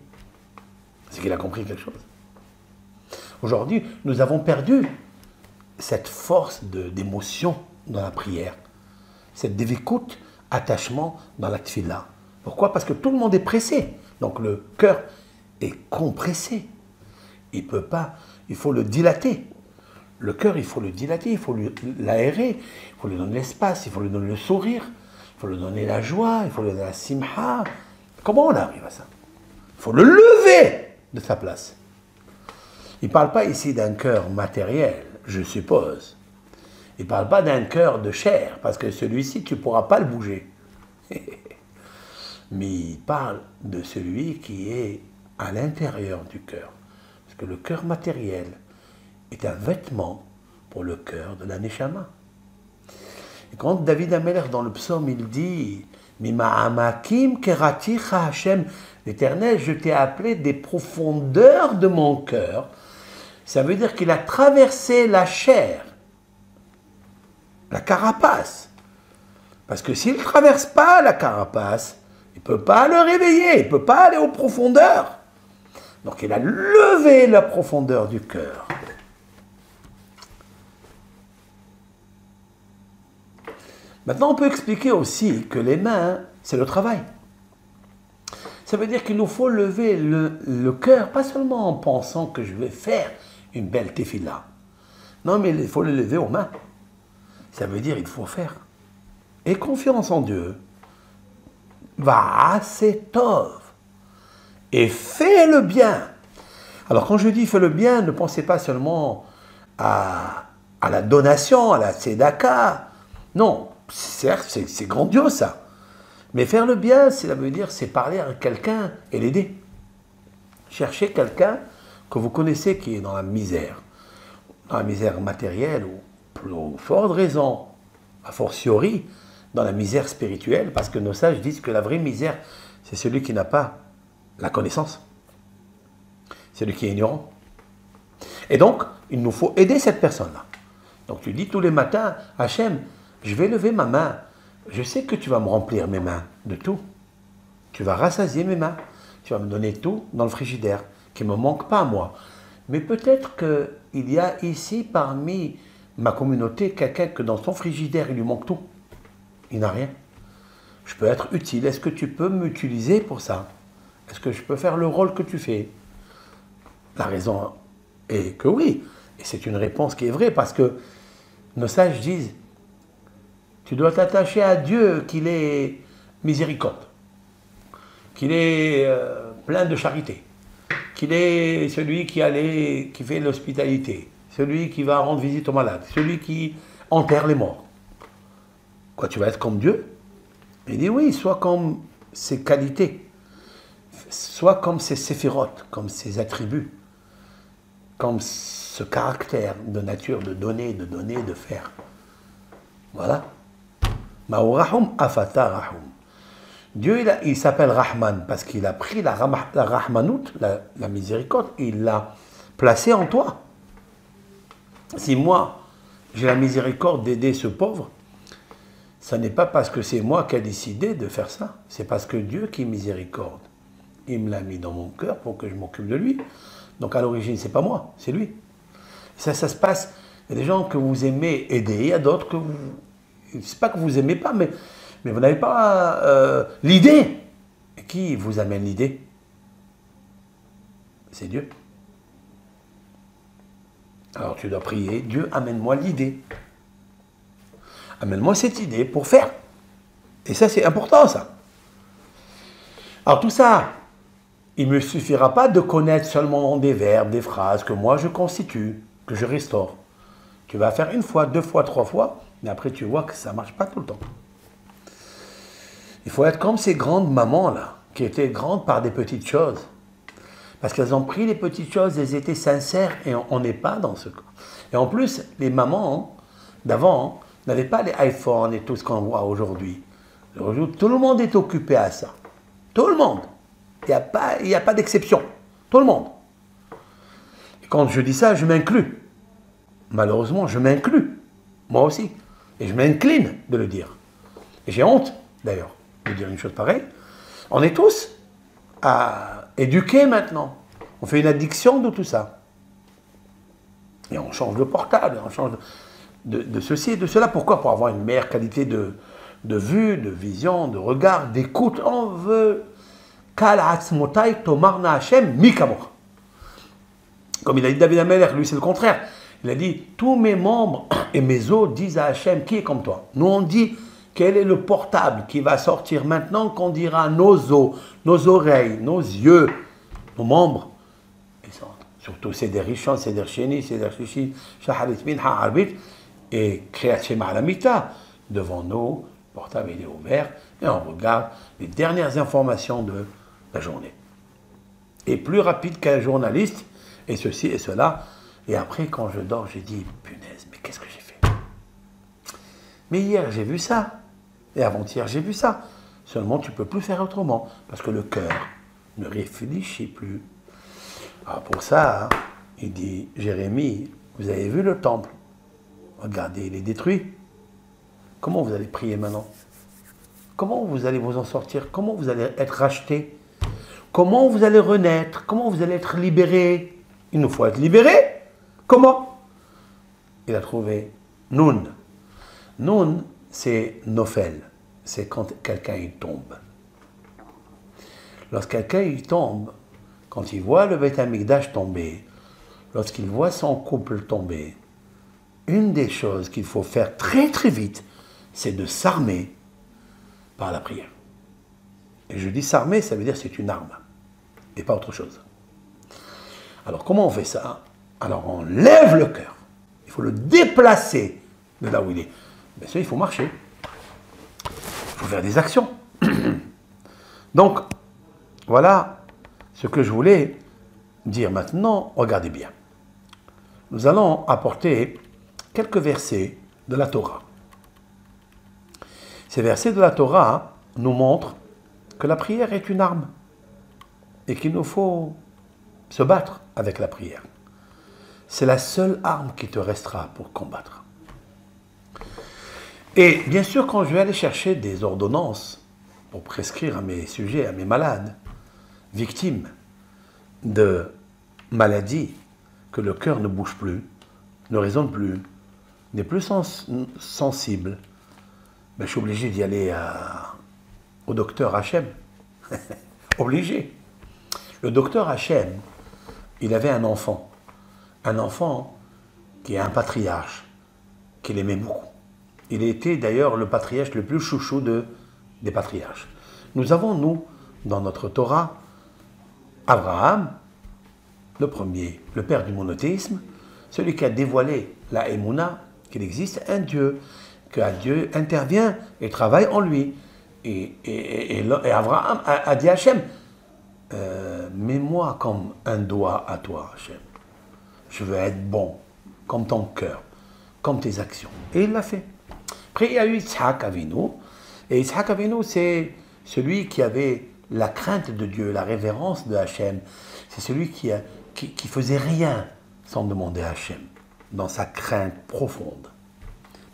c'est qu'il a compris quelque chose. Aujourd'hui, nous avons perdu cette force d'émotion dans la prière, cette dévikout, attachement dans la tfila. Pourquoi? Parce que tout le monde est pressé. Donc le cœur est compressé. Il ne peut pas, il faut le dilater. Le cœur, il faut le dilater, il faut l'aérer, il faut lui donner l'espace, il faut lui donner le sourire, il faut lui donner la joie, il faut lui donner la simha. Comment on arrive à ça? Il faut le lever de sa place. Il ne parle pas ici d'un cœur matériel, je suppose. Il ne parle pas d'un cœur de chair, parce que celui-ci, tu ne pourras pas le bouger. Mais il parle de celui qui est à l'intérieur du cœur. Parce que le cœur matériel est un vêtement pour le cœur de la Neshama. Et quand David Ameler dans le psaume, il dit « Mima'amakim keraticha Hashem » L'Éternel, je t'ai appelé des profondeurs de mon cœur. Ça veut dire qu'il a traversé la chair, la carapace. Parce que s'il ne traverse pas la carapace, il ne peut pas le réveiller, il ne peut pas aller aux profondeurs. Donc il a levé la profondeur du cœur. Maintenant, on peut expliquer aussi que les mains, c'est le travail. Ça veut dire qu'il nous faut lever le cœur, pas seulement en pensant que je vais faire une belle tefila. Non, mais il faut le lever aux mains. Ça veut dire qu'il faut faire. Et confiance en Dieu. Va, c'est tov. Et fais le bien. Alors quand je dis fais le bien, ne pensez pas seulement à la donation, à la tzedaka. Non, certes, c'est grandiose ça. Mais faire le bien, ça veut dire, c'est parler à quelqu'un et l'aider. Cherchez quelqu'un que vous connaissez qui est dans la misère matérielle, ou pour forte raison, a fortiori, dans la misère spirituelle, parce que nos sages disent que la vraie misère, c'est celui qui n'a pas la connaissance, celui qui est ignorant. Et donc, il nous faut aider cette personne-là. Donc tu dis tous les matins, Hachem, je vais lever ma main. Je sais que tu vas me remplir mes mains de tout. Tu vas rassasier mes mains. Tu vas me donner tout dans le frigidaire, qui ne me manque pas à moi. Mais peut-être qu'il y a ici, parmi ma communauté, quelqu'un que dans son frigidaire, il lui manque tout. Il n'a rien. Je peux être utile. Est-ce que tu peux m'utiliser pour ça? Est-ce que je peux faire le rôle que tu fais? La raison est que oui. Et c'est une réponse qui est vraie, parce que nos sages disent, tu dois t'attacher à Dieu, qu'il est miséricorde, qu'il est plein de charité, qu'il est celui qui fait l'hospitalité, celui qui va rendre visite aux malades, celui qui enterre les morts. Quoi, tu vas être comme Dieu? Il dit oui, sois comme ses qualités, sois comme ses séphirotes, comme ses attributs, comme ce caractère de nature de donner, de faire. Voilà. Ma'urahum afata rahum. Dieu, il s'appelle Rahman parce qu'il a pris la Rahmanout, la miséricorde, et il l'a placée en toi. Si moi, j'ai la miséricorde d'aider ce pauvre, ça n'est pas parce que c'est moi qui ai décidé de faire ça. C'est parce que Dieu qui est miséricorde. Il me l'a mis dans mon cœur pour que je m'occupe de lui. Donc à l'origine, c'est pas moi, c'est lui. Ça se passe. Il y a des gens que vous aimez aider, il y a d'autres que vous... C'est pas que vous aimez pas, mais vous n'avez pas l'idée. Et qui vous amène l'idée? C'est Dieu. Alors tu dois prier, Dieu, amène-moi l'idée. Amène-moi cette idée pour faire. Et ça, c'est important, ça. Alors tout ça, il ne me suffira pas de connaître seulement des verbes, des phrases que moi je constitue, que je restaure. Tu vas faire une fois, deux fois, trois fois, mais après tu vois que ça ne marche pas tout le temps. Il faut être comme ces grandes mamans-là, qui étaient grandes par des petites choses. Parce qu'elles ont pris les petites choses, elles étaient sincères, et on n'est pas dans ce cas. Et en plus, les mamans d'avant n'avaient pas les iPhones et tout ce qu'on voit aujourd'hui. Tout le monde est occupé à ça. Tout le monde. Il n'y a pas d'exception. Tout le monde. Et quand je dis ça, je m'inclus. Malheureusement, je m'inclus. Moi aussi. Et je m'incline de le dire. Et j'ai honte, d'ailleurs, de dire une chose pareille. On est tous à éduquer maintenant. On fait une addiction de tout ça. Et on change de portable, on change de ceci et de cela. Pourquoi? Pour avoir une meilleure qualité de vue, de vision, de regard, d'écoute. On veut... Comme il a dit David Ameller, lui c'est le contraire. Il a dit, tous mes membres et mes os disent à Hachem, qui est comme toi? Nous on dit, quel est le portable qui va sortir maintenant qu'on dira nos os, nos oreilles, nos yeux, nos membres? Et surtout c'est des Rishon, c'est des Sheni, c'est des Shishi, Shaharit Minha Arbit, et Kriyat Shema Alamita, devant nous, le portable il est ouvert, et on regarde les dernières informations de la journée. Et plus rapide qu'un journaliste, et ceci et cela. Et après, quand je dors, je dis, punaise, mais qu'est-ce que j'ai fait? Mais hier, j'ai vu ça. Et avant-hier, j'ai vu ça. Seulement, tu ne peux plus faire autrement. Parce que le cœur ne réfléchit plus. Alors pour ça, hein, il dit, Jérémie, vous avez vu le temple? Regardez, il est détruit. Comment vous allez prier maintenant? Comment vous allez vous en sortir? Comment vous allez être racheté? Comment vous allez renaître? Comment vous allez être libéré? Il nous faut être libéré. Comment? Il a trouvé Noun. Noun, c'est Nofel. C'est quand quelqu'un il tombe. Lorsque quelqu'un il tombe, quand il voit le Beit Hamikdash tomber, lorsqu'il voit son couple tomber, une des choses qu'il faut faire très très vite, c'est de s'armer par la prière. Et je dis s'armer, ça veut dire c'est une arme, et pas autre chose. Alors comment on fait ça? Alors on lève le cœur. Il faut le déplacer de là où il est. Bien sûr, il faut marcher. Il faut faire des actions. Donc, voilà ce que je voulais dire maintenant. Regardez bien. Nous allons apporter quelques versets de la Torah. Ces versets de la Torah nous montrent que la prière est une arme et qu'il nous faut se battre avec la prière. C'est la seule arme qui te restera pour combattre. Et bien sûr, quand je vais aller chercher des ordonnances pour prescrire à mes sujets, à mes malades, victimes de maladies, que le cœur ne bouge plus, ne raisonne plus, n'est plus sensible, ben, je suis obligé d'y aller au docteur Hachem. Obligé. Le docteur Hachem, il avait un enfant qui est un patriarche, qu'il aimait beaucoup. Il était d'ailleurs le patriarche le plus chouchou des patriarches. Nous avons, nous, dans notre Torah, Abraham, le premier, le père du monothéisme, celui qui a dévoilé la Emouna, qu'il existe un Dieu, qu'un Dieu intervient et travaille en lui. Et Abraham a dit à Hachem, mets-moi comme un doigt à toi, Hachem. Je veux être bon, comme ton cœur, comme tes actions. Et il l'a fait. Après, il y a eu Yitzhak Avinu. Et Yitzhak Avinu, c'est celui qui avait la crainte de Dieu, la révérence de Hachem. C'est celui qui faisait rien sans demander à Hachem, dans sa crainte profonde.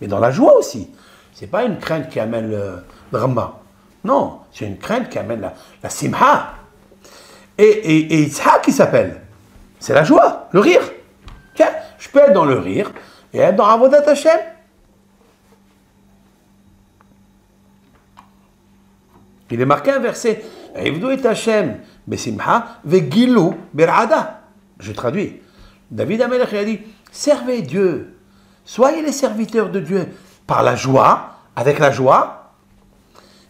Mais dans la joie aussi. C'est pas une crainte qui amène le drama. Non, c'est une crainte qui amène la simha. Et Yitzhak qui s'appelle, c'est la joie, le rire. Tiens, je peux être dans le rire et être dans Avodat Hashem. Il est marqué un verset. Ivdu et Hashem besimha vegilu bir'ada. Je traduis. David Amelech a dit, servez Dieu. Soyez les serviteurs de Dieu par la joie, avec la joie.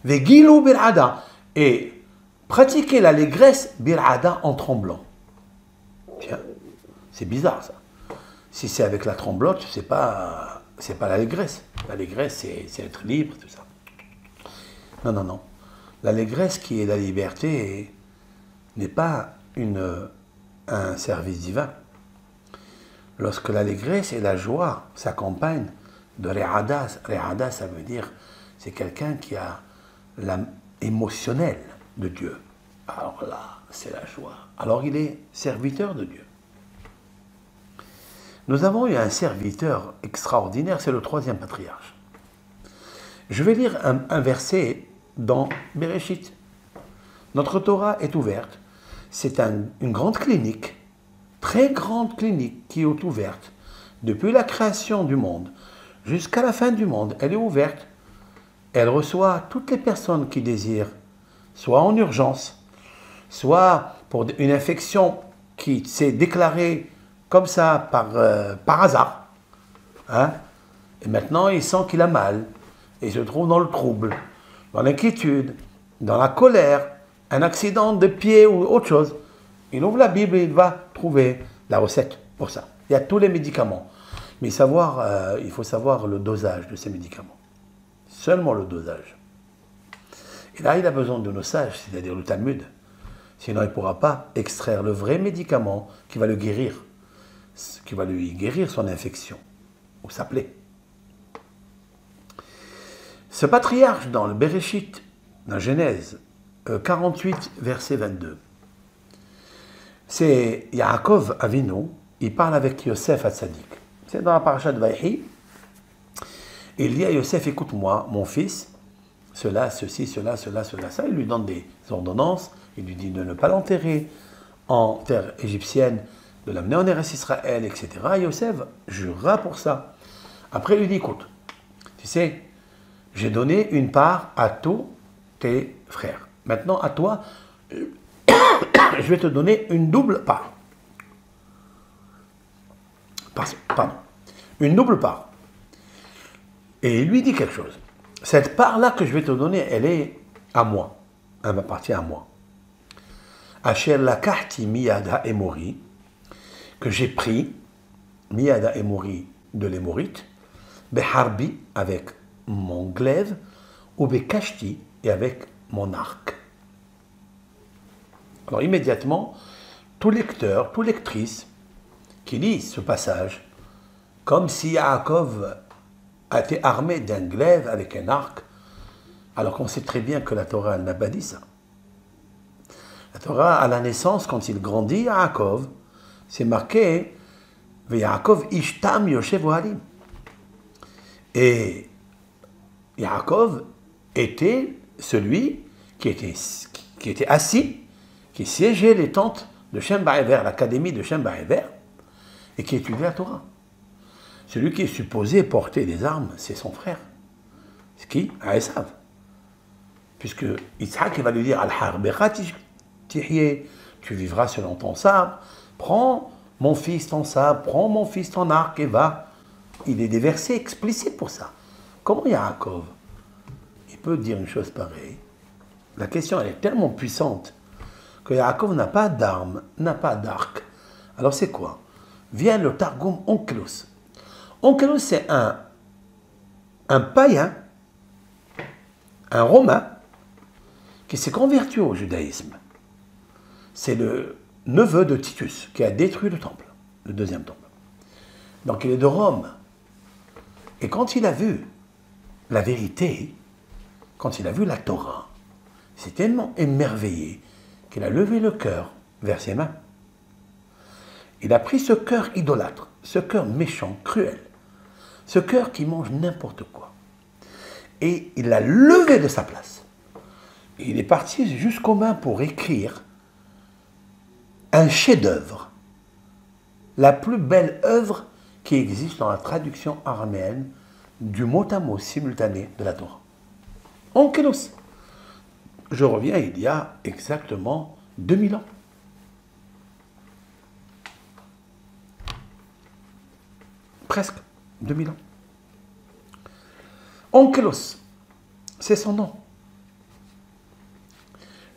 Vegilu bir'ada. Et pratiquez l'allégresse bir'ada en tremblant. Tiens, c'est bizarre ça. Si c'est avec la tremblote, c'est pas l'allégresse. L'allégresse, c'est être libre, tout ça. Non, non, non. L'allégresse qui est la liberté n'est pas un service divin. Lorsque l'allégresse et la joie s'accompagnent de Re'ada, Re'ada ça veut dire c'est quelqu'un qui a l'âme émotionnelle de Dieu. Alors là, c'est la joie. Alors il est serviteur de Dieu. Nous avons eu un serviteur extraordinaire, c'est le troisième patriarche. Je vais lire un verset dans Bereshit. Notre Torah est ouverte. C'est une grande clinique, très grande clinique qui est ouverte. Depuis la création du monde jusqu'à la fin du monde, elle est ouverte. Elle reçoit toutes les personnes qui désirent, soit en urgence, soit pour une infection qui s'est déclarée comme ça par hasard. Hein? Et maintenant, il sent qu'il a mal. Et il se trouve dans le trouble, dans l'inquiétude, dans la colère, un accident de pied ou autre chose. Il ouvre la Bible et il va trouver la recette pour ça. Il y a tous les médicaments. Mais il faut savoir le dosage de ces médicaments. Seulement le dosage. Et là, il a besoin de nos sages, c'est-à-dire le Talmud. Sinon, il ne pourra pas extraire le vrai médicament qui va le guérir, qui va lui guérir son infection ou sa plaie. Ce patriarche dans le Bereshit, dans Genèse 48, verset 22, c'est Yaakov Avinu, il parle avec Yosef Hatzadik. C'est dans la paracha de Vaïhi. Il dit à Yosef, écoute-moi, mon fils, cela, ceci, cela, ça. Il lui donne des ordonnances, il lui dit de ne pas l'enterrer en terre égyptienne, de l'amener en Eretz Israël, etc. Et Yosef jurera pour ça. Après, il lui dit, écoute, tu sais, j'ai donné une part à tous tes frères. Maintenant, à toi, je vais te donner une double part. Pardon. Une double part. Et il lui dit quelque chose. Cette part-là que je vais te donner, elle est à moi. Elle m'appartient à moi. Asher lakahti miyada emori, que j'ai pris, miyada emori de l'émorite, beharbi avec mon glaive, ou bekashti et avec mon arc. Alors immédiatement, tout lecteur, toute lectrice qui lit ce passage, comme si Yaakov a été armé d'un glaive avec un arc, alors qu'on sait très bien que la Torah n'a pas dit ça. La Torah, à la naissance, quand il grandit, Yaakov, c'est marqué « Yaakov ishtam yoshev ohalim ». Et Yaakov était celui qui était assis, qui siégeait les tentes de Shem Ba'ever, l'académie de Shem Ba'ever, et qui étudiait la Torah. Celui qui est supposé porter des armes, c'est son frère. C'est qui? Esav. Puisque Yitzhak va lui dire Al-Harbecha Tihyeh, tu vivras selon ton sabre, prends mon fils ton sabre, prends mon fils ton arc et va. Il est des versets explicites pour ça. Comment Yaakov, il peut dire une chose pareille? La question elle est tellement puissante que Yaakov n'a pas d'armes, n'a pas d'arc. Alors c'est quoi? Vient le Targum Onkelos. Onkelos, c'est un païen, un romain, qui s'est converti au judaïsme. C'est le neveu de Titus, qui a détruit le temple, le deuxième temple. Donc il est de Rome. Et quand il a vu la vérité, quand il a vu la Torah, il s'est tellement émerveillé qu'il a levé le cœur vers ses mains. Il a pris ce cœur idolâtre, ce cœur méchant, cruel, ce cœur qui mange n'importe quoi. et il l'a levé de sa place. Et il est parti jusqu'aux mains pour écrire un chef-d'œuvre, la plus belle œuvre qui existe dans la traduction araméenne du mot à mot simultané de la Torah. Onkelos. Je reviens il y a exactement 2000 ans. Presque 2000 ans. Onkelos, c'est son nom.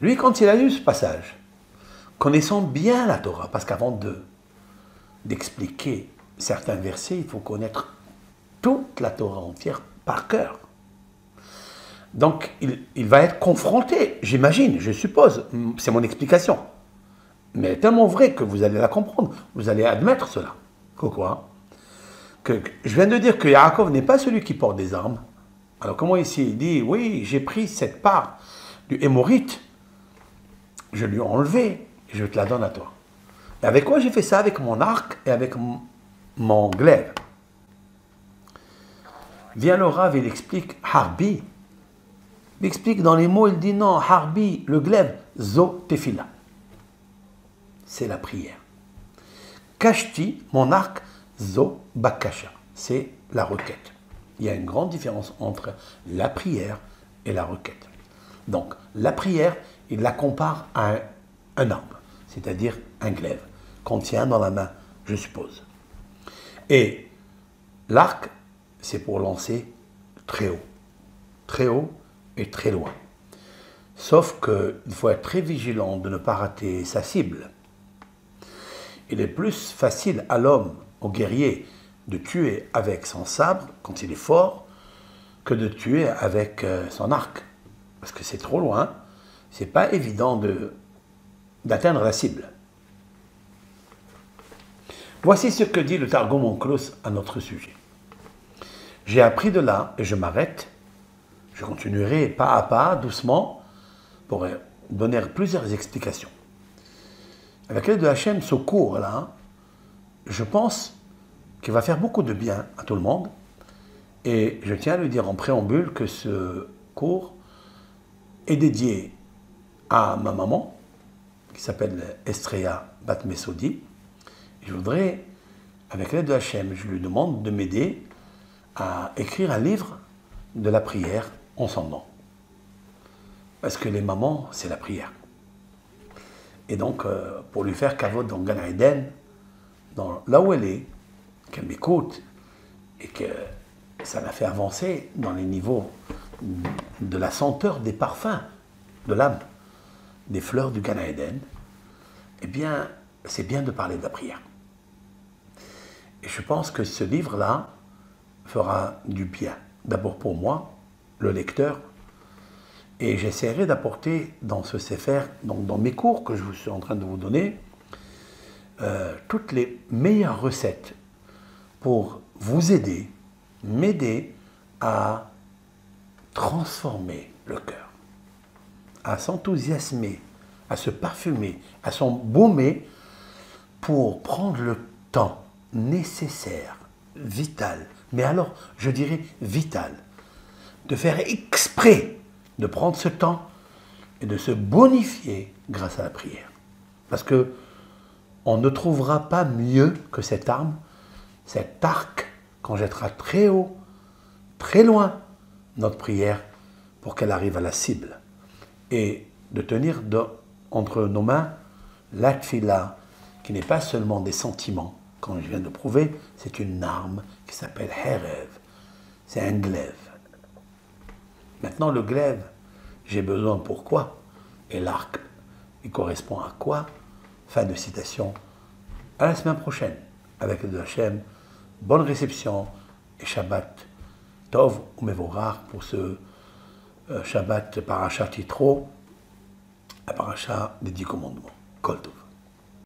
Lui, quand il a lu ce passage, connaissant bien la Torah, parce qu'avant d'expliquer certains versets, il faut connaître toute la Torah entière par cœur. Donc, il va être confronté, j'imagine, je suppose, c'est mon explication. Mais elle est tellement vraie que vous allez la comprendre, vous allez admettre cela. Quoi? Que je viens de dire que Yaakov n'est pas celui qui porte des armes. Alors comment ici il dit, oui, j'ai pris cette part du Hémorite, je lui ai enlevé, et je te la donne à toi. Et avec quoi j'ai fait ça? Avec mon arc et avec mon glaive. Vient le Rav, il explique Harbi. Il explique dans les mots, il dit non, Harbi, le glaive, Zo Tefila. C'est la prière. Kashti, mon arc, Zo Bakasha. C'est la requête. Il y a une grande différence entre la prière et la requête. Donc, la prière, il la compare à un arbre, c'est-à-dire un glaive, qu'on tient dans la main, je suppose. Et l'arc, c'est pour lancer très haut et très loin. Sauf qu'il faut être très vigilant de ne pas rater sa cible. Il est plus facile à l'homme, au guerrier, de tuer avec son sabre, quand il est fort, que de tuer avec son arc. Parce que c'est trop loin, c'est pas évident d'atteindre la cible. Voici ce que dit le Targum Onkelos à notre sujet. J'ai appris de là, et je m'arrête, je continuerai pas à pas, doucement, pour donner plusieurs explications. Avec l'aide de Hachem, ce cours-là, je pense qu'il va faire beaucoup de bien à tout le monde. Et je tiens à lui dire en préambule que ce cours est dédié à ma maman, qui s'appelle Estreya Bat Mesodi. Je voudrais, avec l'aide de Hachem, je lui demande de m'aider à écrire un livre de la prière en son nom. Parce que les mamans, c'est la prière. Et donc, pour lui faire kavod dans Gan Eden, là où elle est, qu'elle m'écoute, et que ça l'a fait avancer dans les niveaux de la senteur des parfums de l'âme, des fleurs du Gan Eden, eh bien, c'est bien de parler de la prière. Et je pense que ce livre-là fera du bien. D'abord pour moi, le lecteur, et j'essaierai d'apporter dans ce Sefer, donc dans mes cours que je suis en train de vous donner, toutes les meilleures recettes pour vous aider, m'aider à transformer le cœur, à s'enthousiasmer, à se parfumer, à s'embaumer pour prendre le temps nécessaire, vital, mais alors je dirais vital, de faire exprès de prendre ce temps et de se bonifier grâce à la prière. Parce que on ne trouvera pas mieux que cette arme, cet arc, qu'on jettera très haut, très loin, notre prière, pour qu'elle arrive à la cible. Et de tenir entre nos mains la tfila, qui n'est pas seulement des sentiments, comme je viens de prouver, c'est une arme qui s'appelle Herev. C'est un glaive. Maintenant, le glaive, j'ai besoin pourquoi? Et l'arc, il correspond à quoi? Fin de citation. À la semaine prochaine, avec le Hachem. Bonne réception et Shabbat Tov ou Mevorach pour ce Shabbat Parashat Yitro, la Parashat des 10 commandements. Kol Tov.